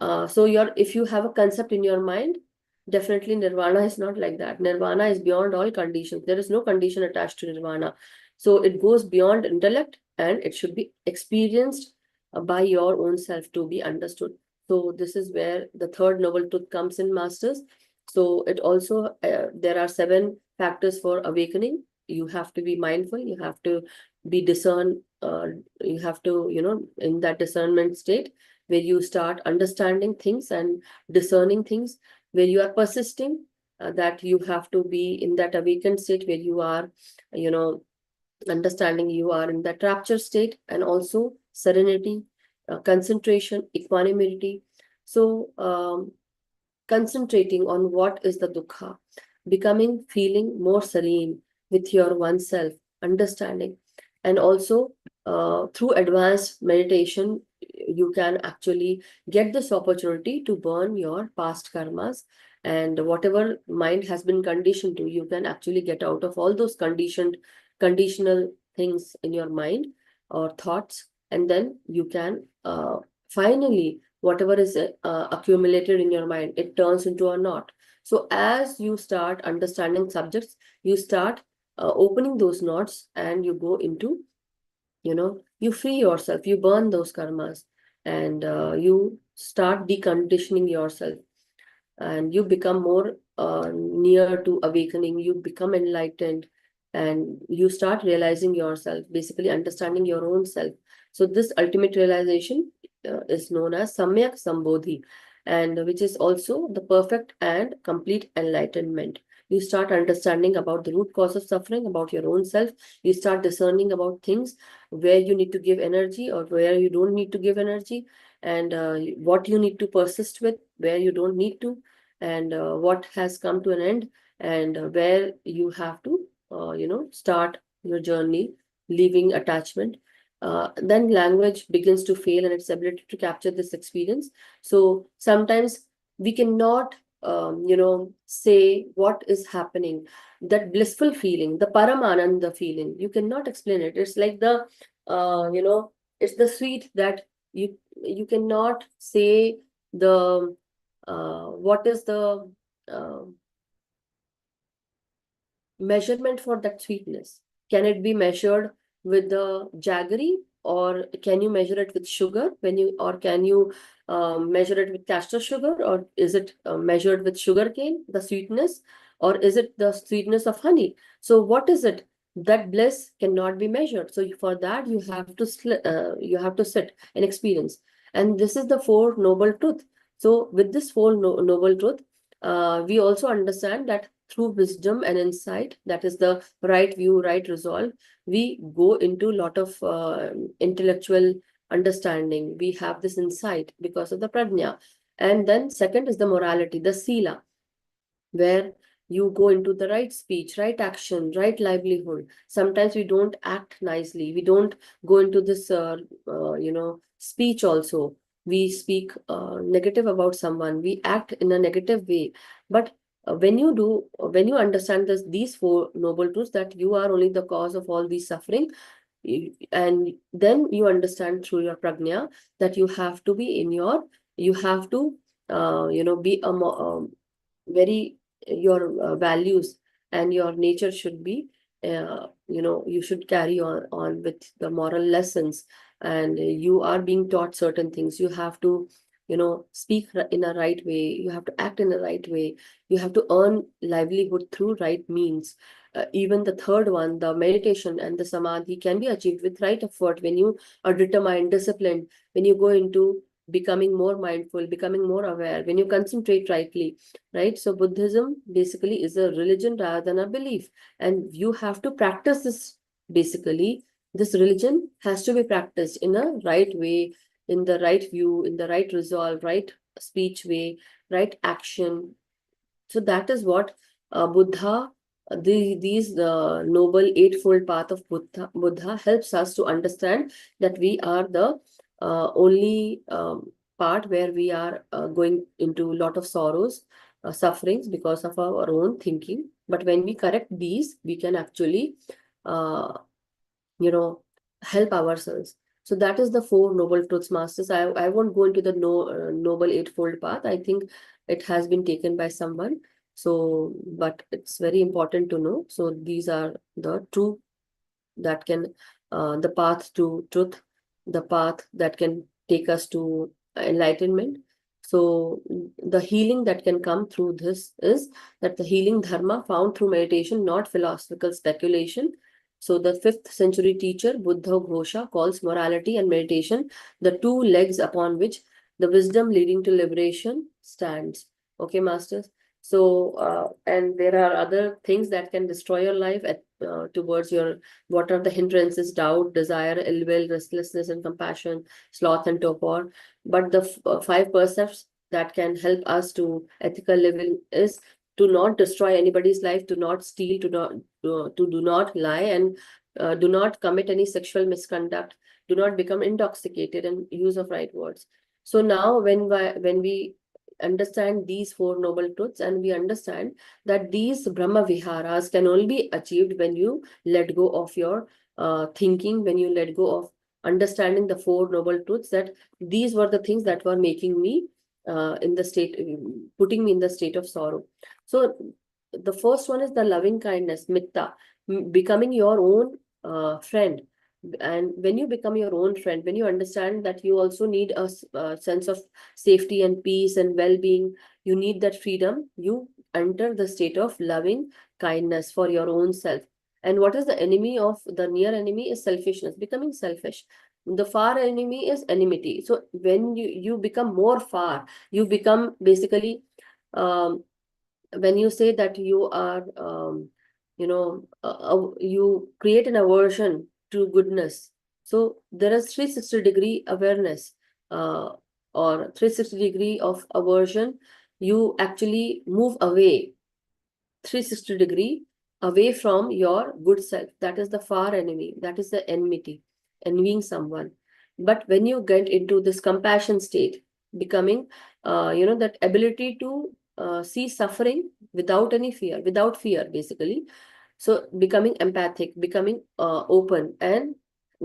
So if you have a concept in your mind, definitely nirvana is not like that. Nirvana is beyond all conditions. There is no condition attached to nirvana. So it goes beyond intellect, and it should be experienced by your own self to be understood. So this is where the third noble truth comes in, masters. So it also, there are 7 factors for awakening. You have to be mindful. You have to be you have to, in that discernment state, where you start understanding things and discerning things, where you are persisting, that you have to be in that awakened state, where you are, understanding, you are in that rapture state, and also serenity, concentration, equanimity. So concentrating on what is the dukkha, becoming, feeling more serene with your oneself, understanding. And also through advanced meditation, you can actually get this opportunity to burn your past karmas, and whatever mind has been conditioned to, you can actually get out of all those conditional things in your mind or thoughts, and then you can finally, whatever is accumulated in your mind, it turns into a knot. So as you start understanding subjects, you start opening those knots, and you go into, you free yourself, you burn those karmas, and you start deconditioning yourself, and you become more near to awakening. You become enlightened, and you start realizing yourself, basically understanding your own self. So this ultimate realization is known as Samyak Sambodhi, and which is also the perfect and complete enlightenment. You start understanding about the root cause of suffering, about your own self. You start discerning about things where you need to give energy or where you don't need to give energy, and what you need to persist with, where you don't need to, and what has come to an end, and where you have to, start your journey, leaving attachment. Then language begins to fail in its ability to capture this experience. So sometimes we cannot say what is happening, that blissful feeling, the Paramananda feeling. You cannot explain it. It's like the, it's the sweet that you cannot say the, what is the measurement for that sweetness. Can it be measured with the jaggery, or can you measure it with sugar or can you measure it with castor sugar, or is it measured with sugar cane, the sweetness, or is it the sweetness of honey? So what is it? That bliss cannot be measured. So for that you have to sit and experience. And this is the Four Noble Truth. So with this Four Noble Truth, we also understand that through wisdom and insight, that is the right view, right resolve, we go into a lot of intellectual understanding. We have this insight because of the prajna. And then second is the morality, the sila, where you go into the right speech, right action, right livelihood. Sometimes we don't act nicely. We don't go into this, speech also. We speak negative about someone. We act in a negative way. But when you understand these Four Noble Truths, that you are only the cause of all these suffering, and then you understand through your prajna that you have to be you have to, be a very, your values and your nature should be, you should carry on with the moral lessons, and you are being taught certain things. You have to, speak in a right way. You have to act in a right way. You have to earn livelihood through right means. Even the third one, the meditation and the samadhi, can be achieved with right effort when you are determined, disciplined, when you go into becoming more mindful, becoming more aware, when you concentrate rightly, right? So Buddhism basically is a religion rather than a belief. And you have to practice this. Basically, this religion has to be practiced in a right way, in the right view, in the right resolve, right speech way, right action. So that is what Buddha, the noble eightfold path of Buddha helps us to understand that we are the only part where we are going into a lot of sorrows, sufferings because of our own thinking. But when we correct these, we can actually, uh, help ourselves. So that is the Four Noble Truths, Masters. I won't go into the Noble Eightfold Path. I think it has been taken by someone. So, but it's very important to know. So these are the two that can, the path to truth, the path that can take us to enlightenment. So the healing that can come through this is that the healing dharma found through meditation, not philosophical speculation. So the 5th century teacher Buddha Ghosha calls morality and meditation the two legs upon which the wisdom leading to liberation stands. Okay, masters. So, and there are other things that can destroy your life towards your, what are the hindrances? Doubt, desire, ill will, restlessness and compassion, sloth and torpor. But the 5 percepts that can help us to ethical living is to not destroy anybody's life, to not steal, to do not lie, and do not commit any sexual misconduct, do not become intoxicated, and use of right words. So now when we understand these 4 noble truths, and we understand that these Brahma Viharas can only be achieved when you let go of your thinking, when you let go of understanding the 4 noble truths, that these were the things that were making me in the state, putting me in the state of sorrow. So the first one is the loving kindness, mitta, becoming your own friend. And when you become your own friend, when you understand that you also need a sense of safety and peace and well-being, you need that freedom, you enter the state of loving kindness for your own self. And what is the enemy of the near enemy is selfishness, becoming selfish. The far enemy is enmity. So when you become more far, you become basically, when you say that you are, you create an aversion to goodness. So there is 360-degree awareness, or 360-degree of aversion. You actually move away 360-degree away from your good self. That is the far enemy. That is the enmity, envying someone. But when you get into this compassion state, becoming, that ability to see suffering without any fear, without fear, basically. So becoming empathic, becoming open, and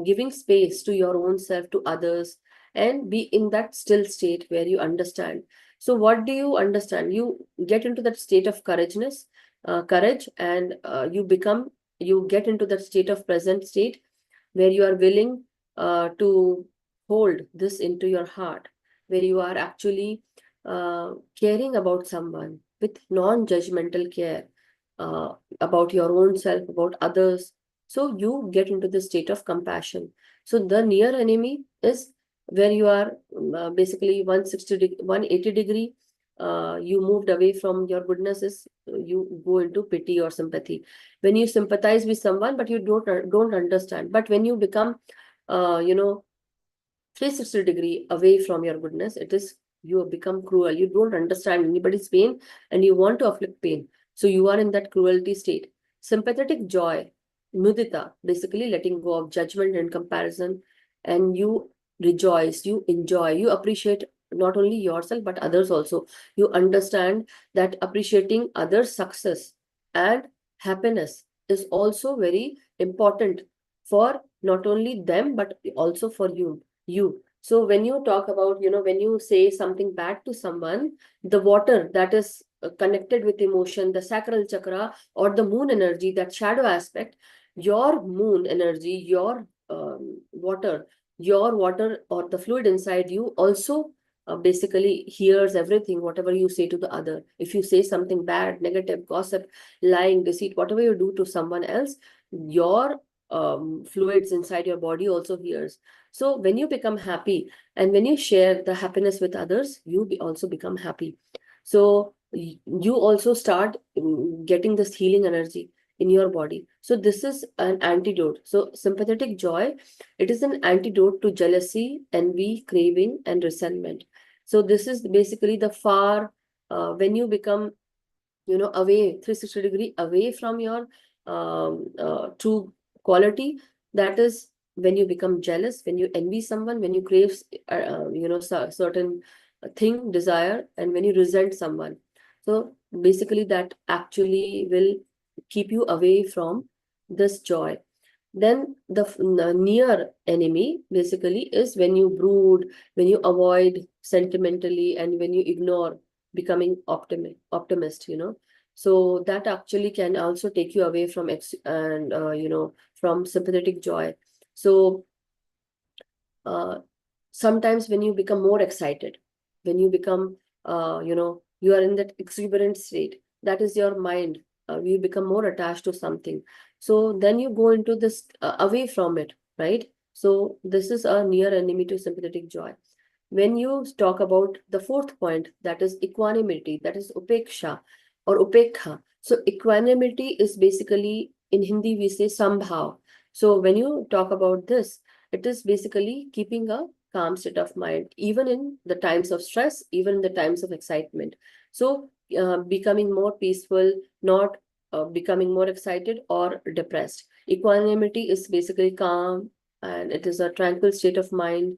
giving space to your own self, to others, and be in that still state where you understand. So what do you understand? You get into that state of courage, and you get into that state of present state where you are willing to hold this into your heart, where you are actually caring about someone with non-judgmental care, about your own self, about others. So you get into the state of compassion. So the near enemy is where you are basically 180 degree. You moved away from your goodness, is you go into pity or sympathy. When you sympathize with someone, but you don't understand. But when you become, 360 degree away from your goodness, it is you have become cruel. You don't understand anybody's pain, and you want to afflict pain. So you are in that cruelty state. Sympathetic joy, mudita, basically letting go of judgment and comparison, and you rejoice, you enjoy, you appreciate not only yourself but others also. You understand that appreciating others' success and happiness is also very important for not only them but also for you. So when you talk about, when you say something bad to someone, the water that is connected with emotion, the sacral chakra or the moon energy, that shadow aspect, your moon energy, your water or the fluid inside you also basically hears everything, whatever you say to the other. If you say something bad, negative, gossip, lying, deceit, whatever you do to someone else, your fluids inside your body also hears. So when you become happy and when you share the happiness with others, you also become happy. So you also start getting this healing energy in your body. So this is an antidote. So sympathetic joy, it is an antidote to jealousy, envy, craving, and resentment. So this is basically the far, when you become, away, 360 degree away from your true quality, that is when you become jealous, when you envy someone, when you crave, certain thing, desire, and when you resent someone. So basically that actually will keep you away from this joy. Then the near enemy basically is when you brood, when you avoid sentimentally, and when you ignore becoming optimist. So that actually can also take you away from from sympathetic joy. So sometimes when you become more excited, when you become, you are in that exuberant state, that is your mind, you become more attached to something. So then you go into this away from it, right? So this is a near enemy to sympathetic joy. When you talk about the fourth point, that is equanimity, that is upeksha or upekha. So equanimity is basically, in Hindi we say sambhav. So when you talk about this, it is basically keeping a calm state of mind, even in the times of stress, even in the times of excitement. So becoming more peaceful, not becoming more excited or depressed. Equanimity is basically calm, and it is a tranquil state of mind.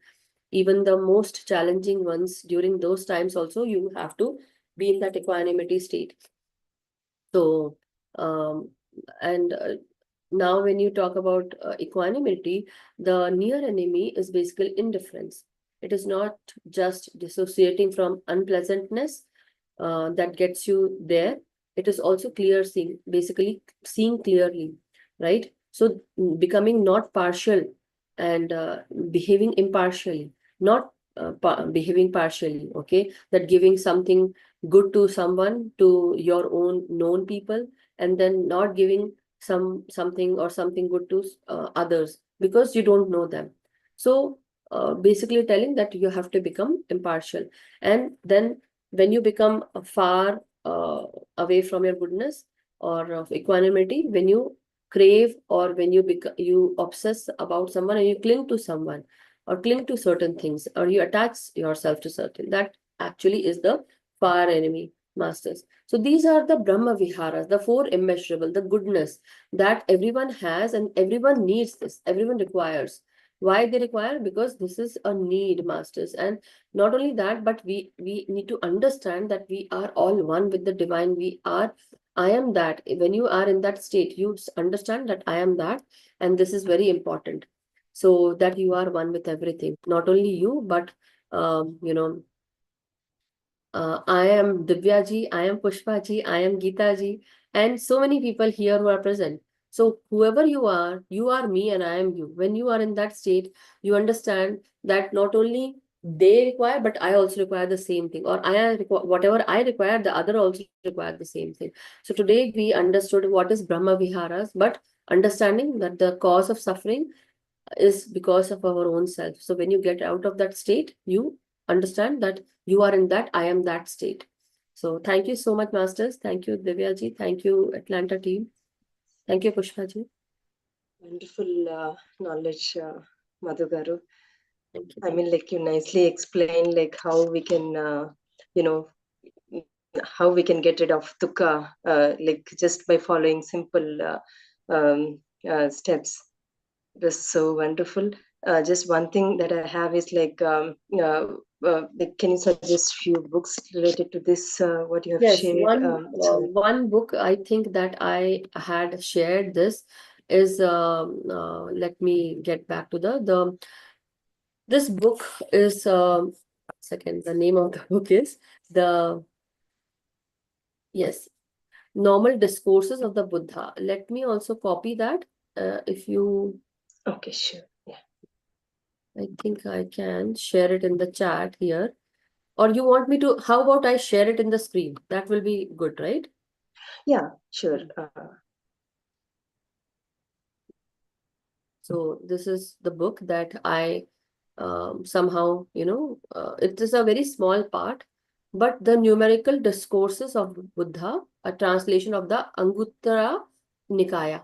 Even the most challenging ones, during those times also, you have to be in that equanimity state. So, and now when you talk about equanimity, the near enemy is basically indifference. It is not just dissociating from unpleasantness that gets you there. It is also clear seeing, basically seeing clearly, right? So becoming not partial and behaving impartially, not behaving partially, okay? That giving something good to someone, to your own known people, and then not giving something good to others because you don't know them. So basically telling that you have to become impartial. And then when you become far away from your goodness or of equanimity, when you crave or when you obsess about someone and you cling to someone or cling to certain things or you attach yourself to certain, that actually is the far enemy, masters. So these are the Brahma Viharas, the four immeasurable, the goodness that everyone has and everyone needs this, everyone requires. Why they require? Because this is a need, masters. And not only that, but we need to understand that we are all one with the divine. I am that. When you are in that state, you understand that I am that, and this is very important. So that you are one with everything. Not only you, but I am Divyaji, I am Pushpaji, I am Geetaji, and so many people here who are present. So whoever you are me and I am you. When you are in that state, you understand that not only they require, but I also require the same thing. Or whatever I require, the other also require the same thing. So today we understood what is Brahma Viharas, but understanding that the cause of suffering is because of our own self. So when you get out of that state, you understand that you are in that, I am that state. So thank you so much, masters. Thank you, Divyaji. Thank you, Atlanta team. Thank you, Pushpaji. Wonderful knowledge, Madhu Garu. Thank you. I mean, like you nicely explained, like how we can, how we can get rid of dukkha, like just by following simple steps. That's so wonderful. Just one thing that I have is like, like, can you suggest few books related to this? What you have Yes, shared? one book I think that I had shared this is let me get back to this book is second, the name of the book is yes, Normal Discourses of the Buddha. Let me also copy that if you Okay, sure. Yeah. I think I can share it in the chat here. Or you want me to, how about I share it in the screen? That will be good, right? Yeah, sure. So this is the book that I somehow, it is a very small part, but the numerical discourses of Buddha, a translation of the Anguttara Nikaya.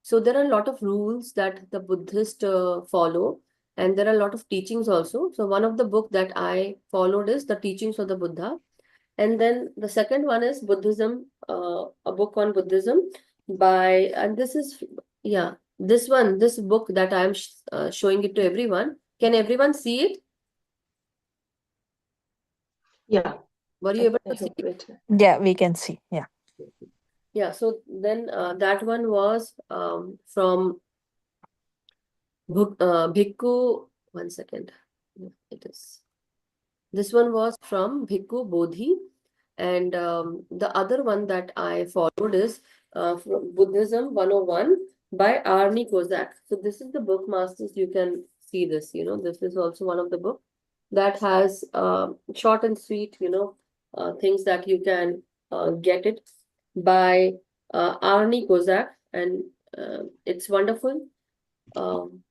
So there are a lot of rules that the Buddhists follow, and there are a lot of teachings also. So one of the book that I followed is the teachings of the Buddha. And then the second one is Buddhism, a book on Buddhism and this is, yeah, this book that I'm showing it to everyone. Can everyone see it? Yeah. Were you able to see it? Yeah, we can see. Yeah. Yeah, so then that one was from Bhikkhu, one second. It is. This one was from Bhikkhu Bodhi. And the other one that I followed is from Buddhism 101 by Arnie Kozak. So this is the book, masters. You can see this, this is also one of the book that has short and sweet, things that you can get it by Arnie Kozak. And it's wonderful. And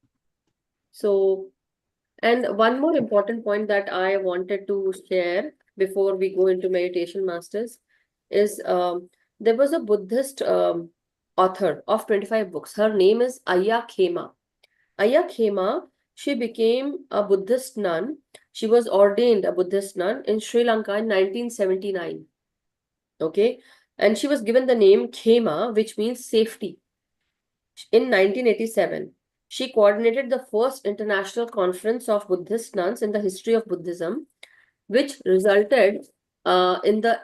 one more important point that I wanted to share before we go into meditation, masters, is there was a Buddhist author of 25 books. Her name is Ayya Khema. Ayya Khema, she became a Buddhist nun. She was ordained a Buddhist nun in Sri Lanka in 1979. Okay. And she was given the name Khema, which means safety. In 1987, she coordinated the first international conference of Buddhist nuns in the history of Buddhism, which resulted in the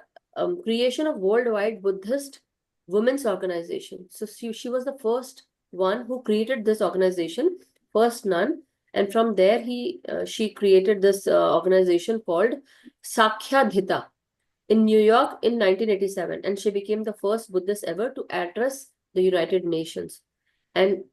creation of worldwide Buddhist women's organization. So she was the first one who created this organization, first nun, and from there she created this organization called Sakhyadhita in New York in 1987, and she became the first Buddhist ever to address the United Nations, and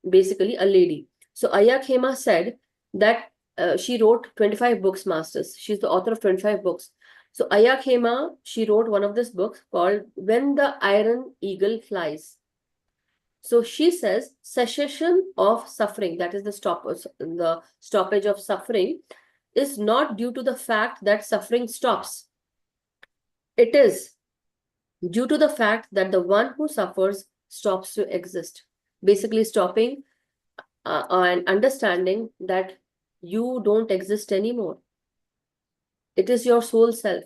basically a lady. So Ayya Khema said that she wrote 25 books, masters. She's the author of 25 books. So Ayya Khema, she wrote one of these books called When the Iron Eagle Flies. So she says cessation of suffering, that is the stoppage of suffering, is not due to the fact that suffering stops. It is due to the fact that the one who suffers stops to exist. Basically stopping and understanding that you don't exist anymore. It is your soul self.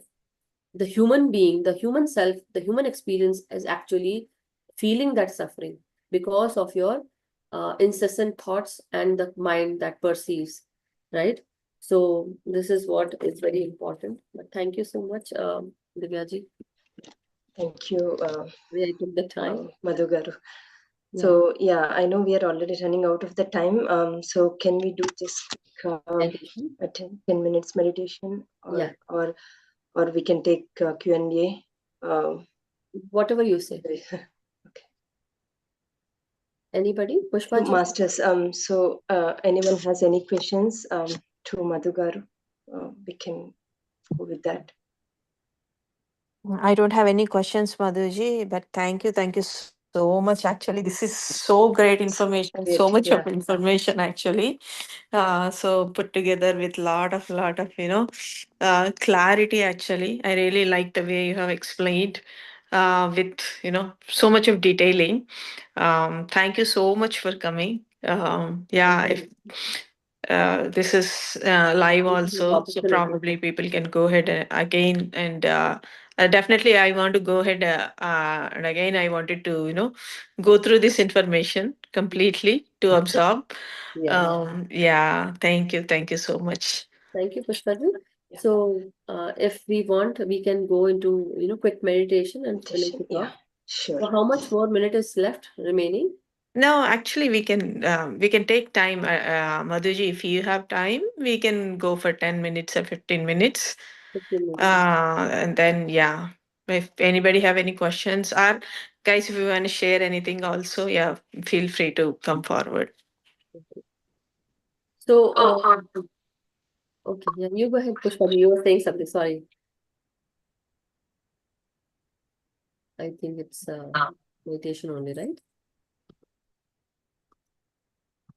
The human being, the human self, the human experience is actually feeling that suffering because of your incessant thoughts and the mind that perceives, right? So this is what is very important. But thank you so much, Divyaji. Thank you, I took the time. Madhu Garu. So yeah, I know we are already running out of the time. So can we do just Meditation. a 10 minutes meditation, or Yeah. or we can take Q&A. Whatever you say. Okay. Anybody? Pushpaji? Masters, so anyone has any questions to Madhu Garu? We can go with that. I don't have any questions, Madhuji, but thank you so much. Actually, this is so great information, so much of information actually. So put together with lot of clarity. Actually, I really like the way you have explained with so much of detailing. Thank you so much for coming. If this is live also, so probably people can go ahead again and definitely I want to go ahead and again I wanted to go through this information completely to absorb. Thank you so much. Thank you, Pushpaji. So if we want, we can go into quick meditation and finish it off. Sure. So how much more minute is left remaining? No, actually, we can take time, Madhuji. If you have time, we can go for 10 minutes or 15 minutes. 15 minutes. And then if anybody have any questions, or guys, if you want to share anything also, feel free to come forward. So okay, you go ahead, Pushpaji. You were saying something. Sorry. I think it's meditation only, right?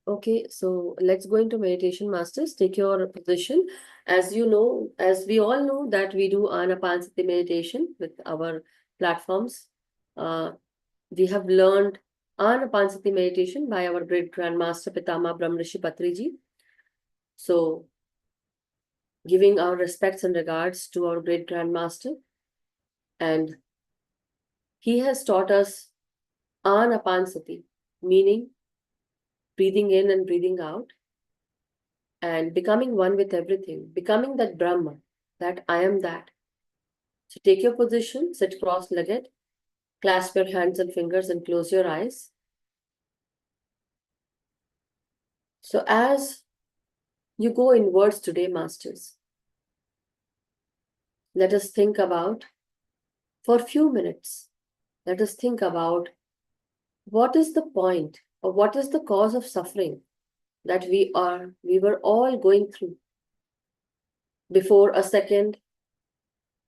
Okay, so let's go into meditation, masters. Take your position. As you know, as we all know that we do Anapanasati meditation with our platforms. We have learned Anapanasati meditation by our great grandmaster Pitama Brahma Patriji. So, giving our respects and regards to our great grandmaster, and he has taught us Anapanasati, meaning breathing in and breathing out, and becoming one with everything, becoming that Brahma, that I am that. So take your position, sit cross-legged, clasp your hands and fingers and close your eyes. So as you go inwards today, masters, let us think about, for a few minutes, let us think about what is the point or what is the cause of suffering that we were all going through before a second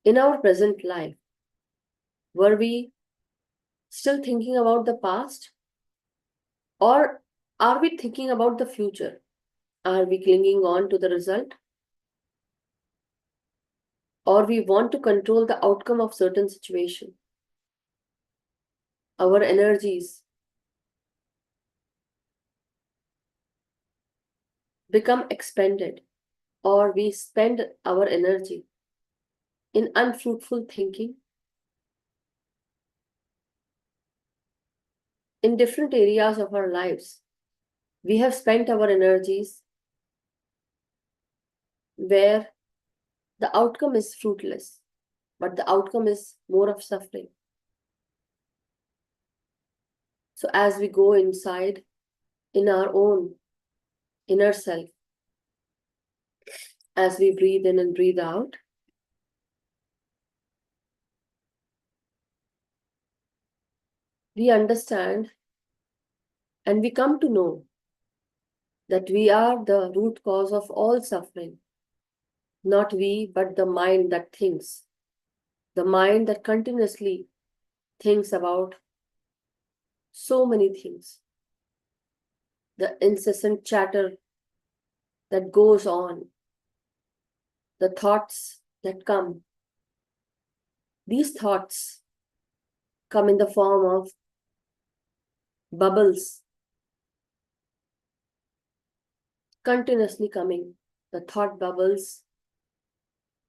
in our present life. Were we still thinking about the past, or are we thinking about the future? Are we clinging on to the result, or we want to control the outcome of certain situation? Our energies become expended, or we spend our energy in unfruitful thinking in different areas of our lives. We have spent our energies where the outcome is fruitless, but the outcome is more of suffering. So as we go inside in our own inner self, as we breathe in and breathe out, we understand and we come to know that we are the root cause of all suffering. Not we, but the mind that thinks. The mind that continuously thinks about so many things. The incessant chatter that goes on. The thoughts that come. These thoughts come in the form of bubbles. Continuously coming. The thought bubbles,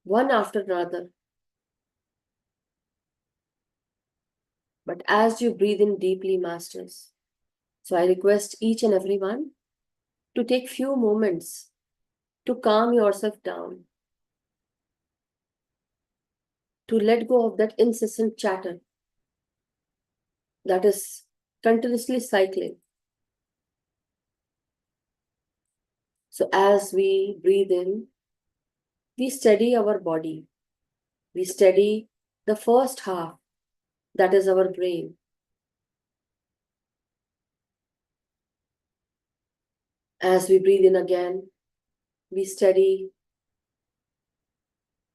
one after another. But as you breathe in deeply, masters, So I request each and everyone to take few moments to calm yourself down, to let go of that incessant chatter that is continuously cycling. So as we breathe in, we steady our body. We steady the first half, that is our brain. As we breathe in again, we steady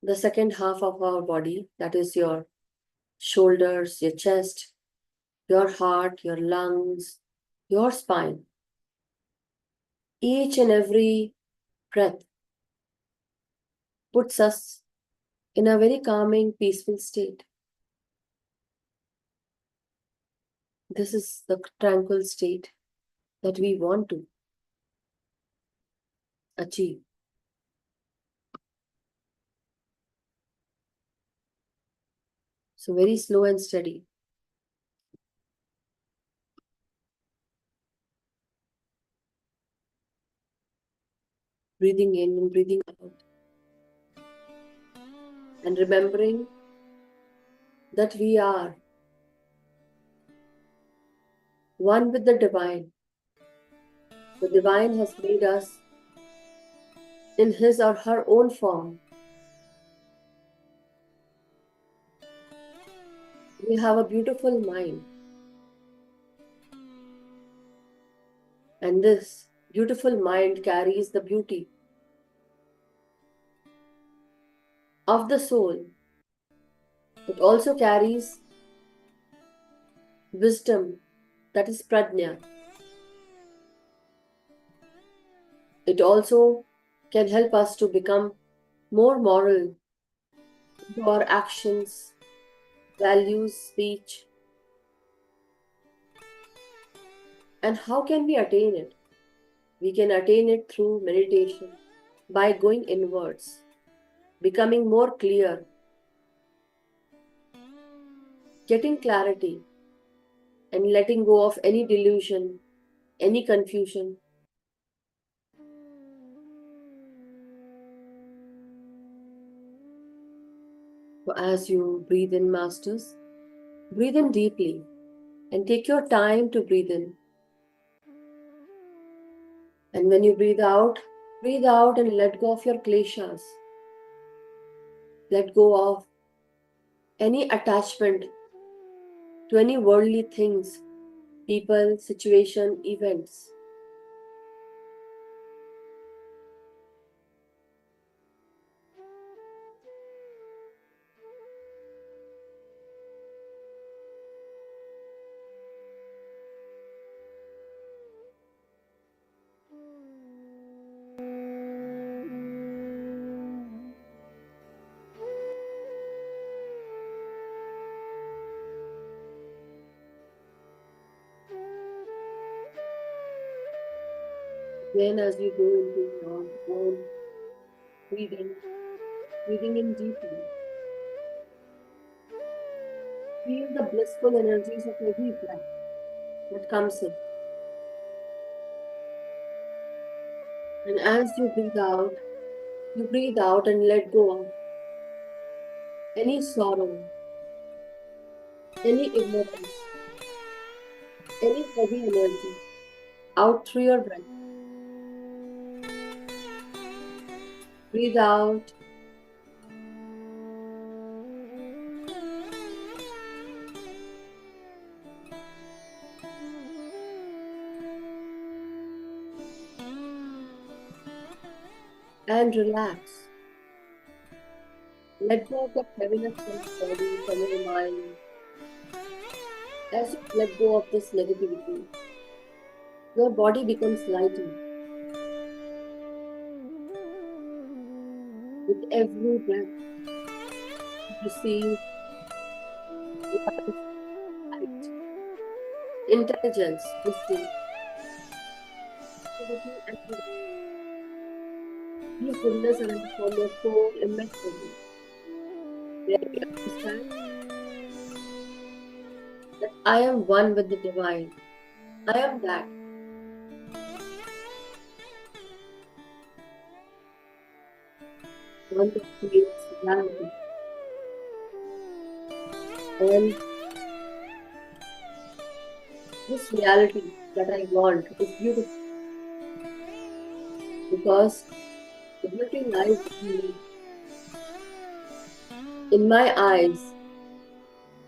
the second half of our body, that is your shoulders, your chest, your heart, your lungs, your spine. Each and every breath puts us in a very calming, peaceful state. This is the tranquil state that we want to achieve. So very slow and steady. Breathing in and breathing out. And remembering that we are one with the divine. The divine has made us in his or her own form. We have a beautiful mind. And this beautiful mind carries the beauty of the soul. It also carries wisdom, that is prajna. It also can help us to become more moral into our actions, values, speech. And how can we attain it? We can attain it through meditation, by going inwards, becoming more clear, getting clarity, and letting go of any delusion, any confusion. So as you breathe in, masters, breathe in deeply and take your time to breathe in. And when you breathe out and let go of your kleshas. Let go of any attachment to any worldly things, people, situation, events. Then as you go into your own breathing in deeply, feel the blissful energies of every breath that comes in. And as you breathe out and let go of any sorrow, any ignorance, any heavy energy out through your breath. Breathe out. And relax. Let go of the heaviness from your body, from your mind. As you let go of this negativity, your body becomes lighter. With every breath, you receive light, intelligence, wisdom. These goodness are in the form of so immeasurable. Where we understand that I am one with the divine. I am that. One that creates reality. And this reality that I want is beautiful because the beauty lies in my eyes,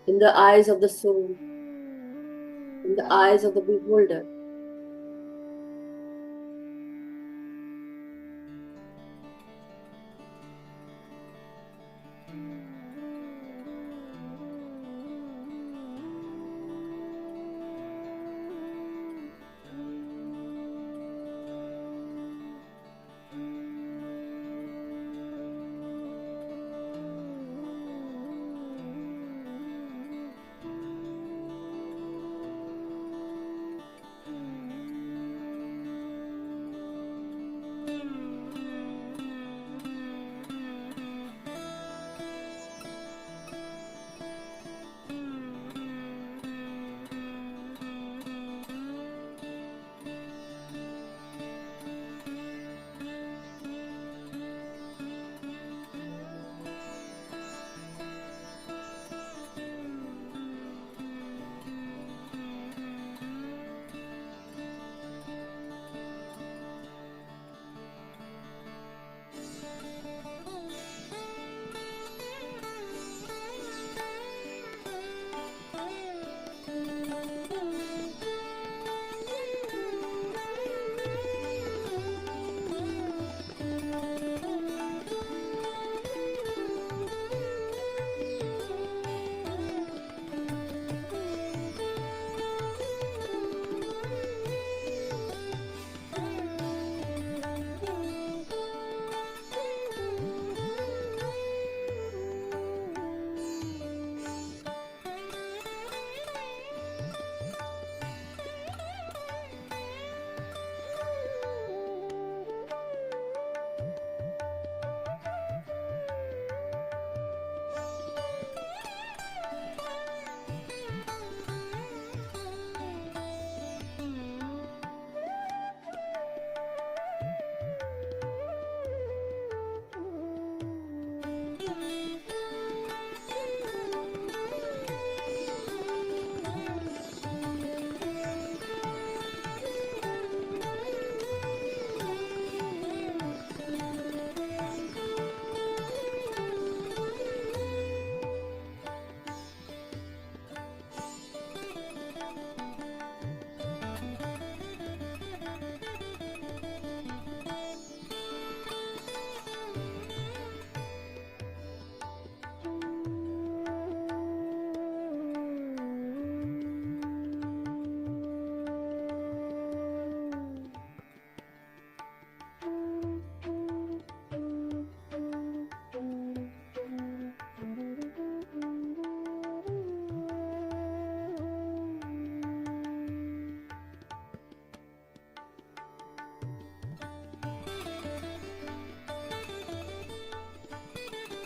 in the eyes of the soul, in the eyes of the beholder.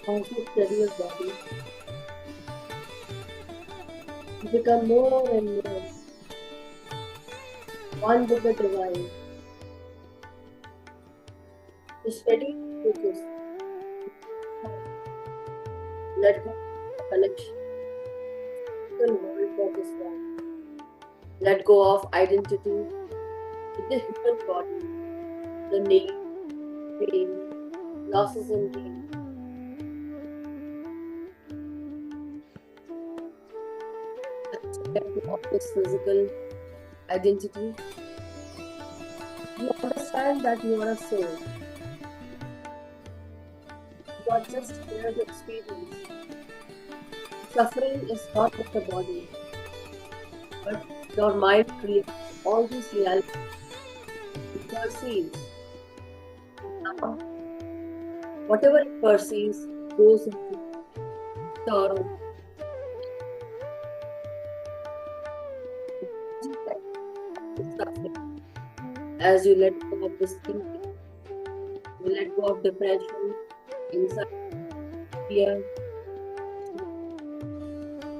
As you study your body, you become more and more one with the divine. You steady focus, let go of connection to the world for this one. Let go of identity with the human body, the name, pain, losses and gain. Let go of this physical identity. You understand that you are a soul. You are just here to experience. Suffering is not of the body, but your mind creates all these realities. It perceives. Now, whatever it perceives goes into sorrow. Suffering. As you let go of this thinking, you let go of depression, anxiety, fear,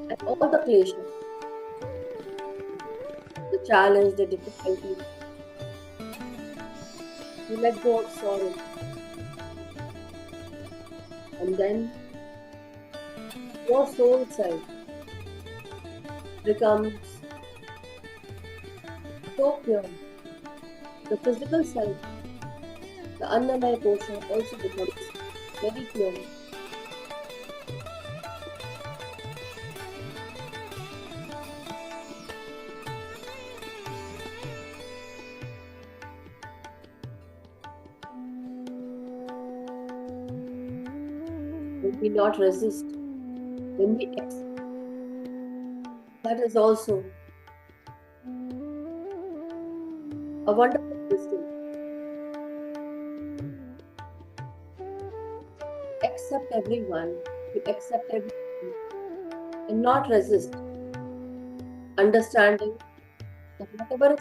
and all the pleasure. The challenge, the difficulty. You let go of sorrow. And then your soul self becomes so pure. The physical self, the Annamaya portion, also becomes very pure. When we not resist, when we accept, that is also a wonderful wisdom. Accept everyone, to accept everything, and not resist. Understanding that whatever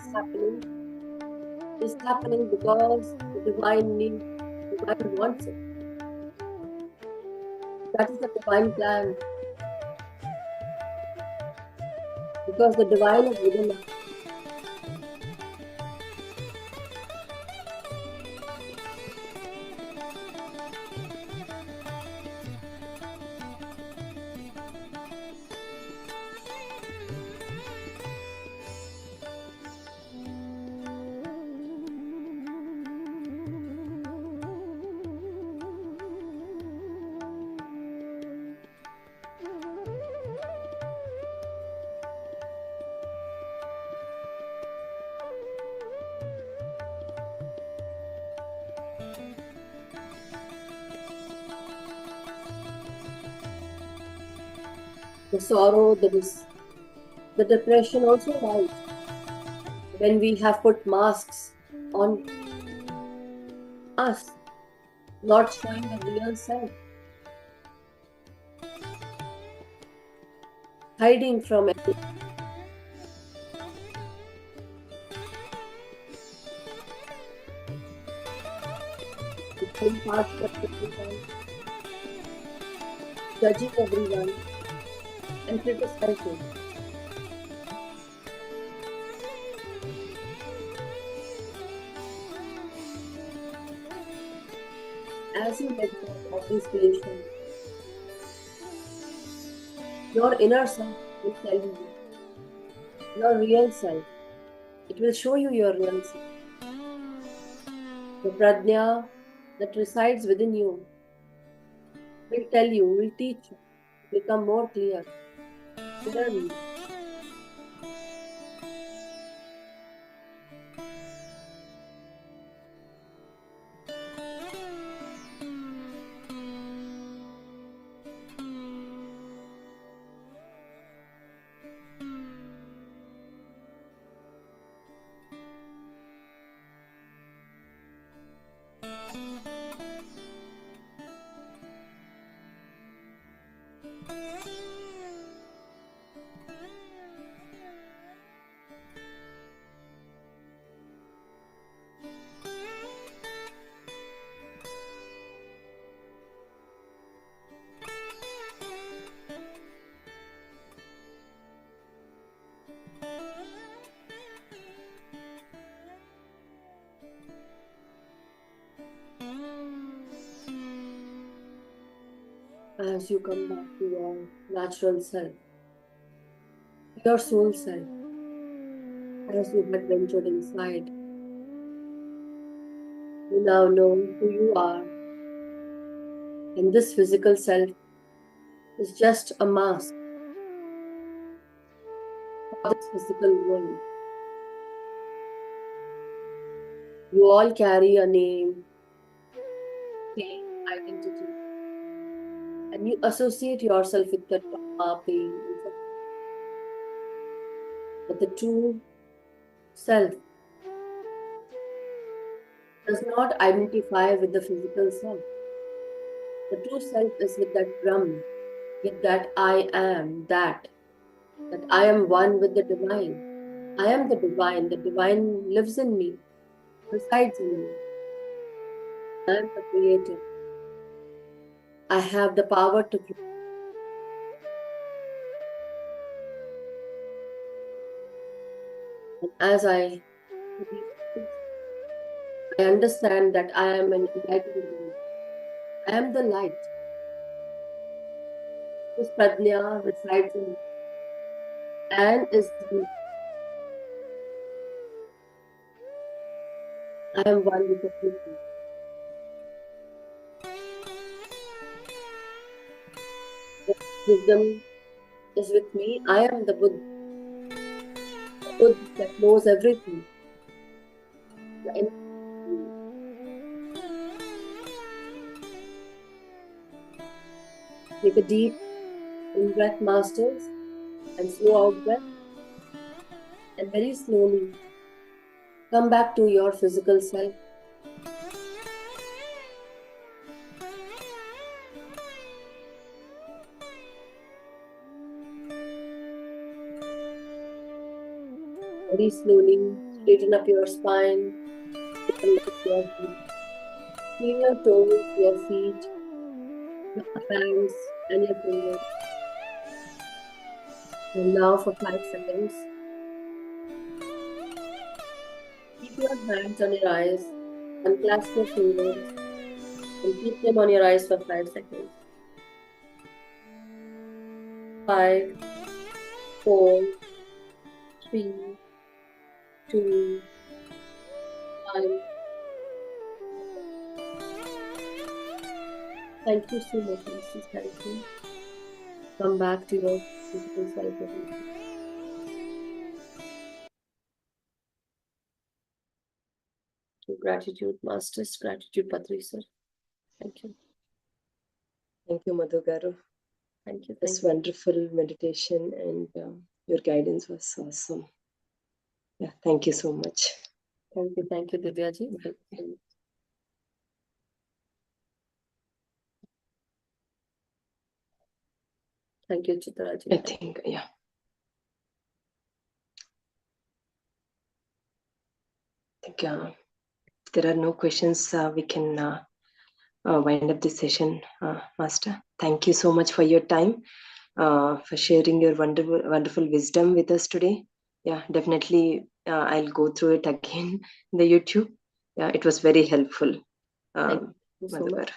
is happening because the divine needs, the divine wants it. That is the divine plan. Because the divine is within us. The sorrow, the depression also lies when we have put masks on us, not showing the real self, hiding from everything. Judging everyone and criticizing. As you let go of this creation, your inner self will tell you your real self. It will show you your real self. The prajna that resides within you will tell you, will teach you to become more clear. Clearly. As you come back to your natural self, your soul self, as you had ventured inside, you now know who you are, and this physical self is just a mask for this physical world. You all carry a name, pain, identity, and you associate yourself with the trauma, pain, and suffering. But the true self does not identify with the physical self. The true self is with that Brahma, with that I am, that I am one with the divine. I am the divine lives in me, resides in me. I am the creator. I have the power to create. And as I understand that I am an enlightened being. I am the light. This Pradnya resides in me and is me. I am one with the people. Wisdom is with me. I am the Buddha. The Buddha that knows everything. Take a deep in-breath, masters, and slow out breath. And very slowly come back to your physical self. Very slowly straighten up your spine. Feel your toes, your feet, your hands, and your fingers. And now for 5 seconds, keep your hands on your eyes, unclasp your fingers, and keep them on your eyes for 5 seconds. 5, 4, 3, 2, 1. Thank you so much, Mrs. Thank you. Come back to your physical self again. Gratitude, Masters. Gratitude, Patriji, sir. Thank you. Thank you, Madhu Garu. Thank you. This wonderful meditation and your guidance was awesome. Yeah, thank you so much. Thank you, Divyaji. Thank you, Chitraji. I think, yeah. I think if there are no questions, we can wind up this session, Master. Thank you so much for your time, for sharing your wonderful wisdom with us today. Yeah, definitely I'll go through it again in the YouTube. Yeah, it was very helpful. Thank you so much.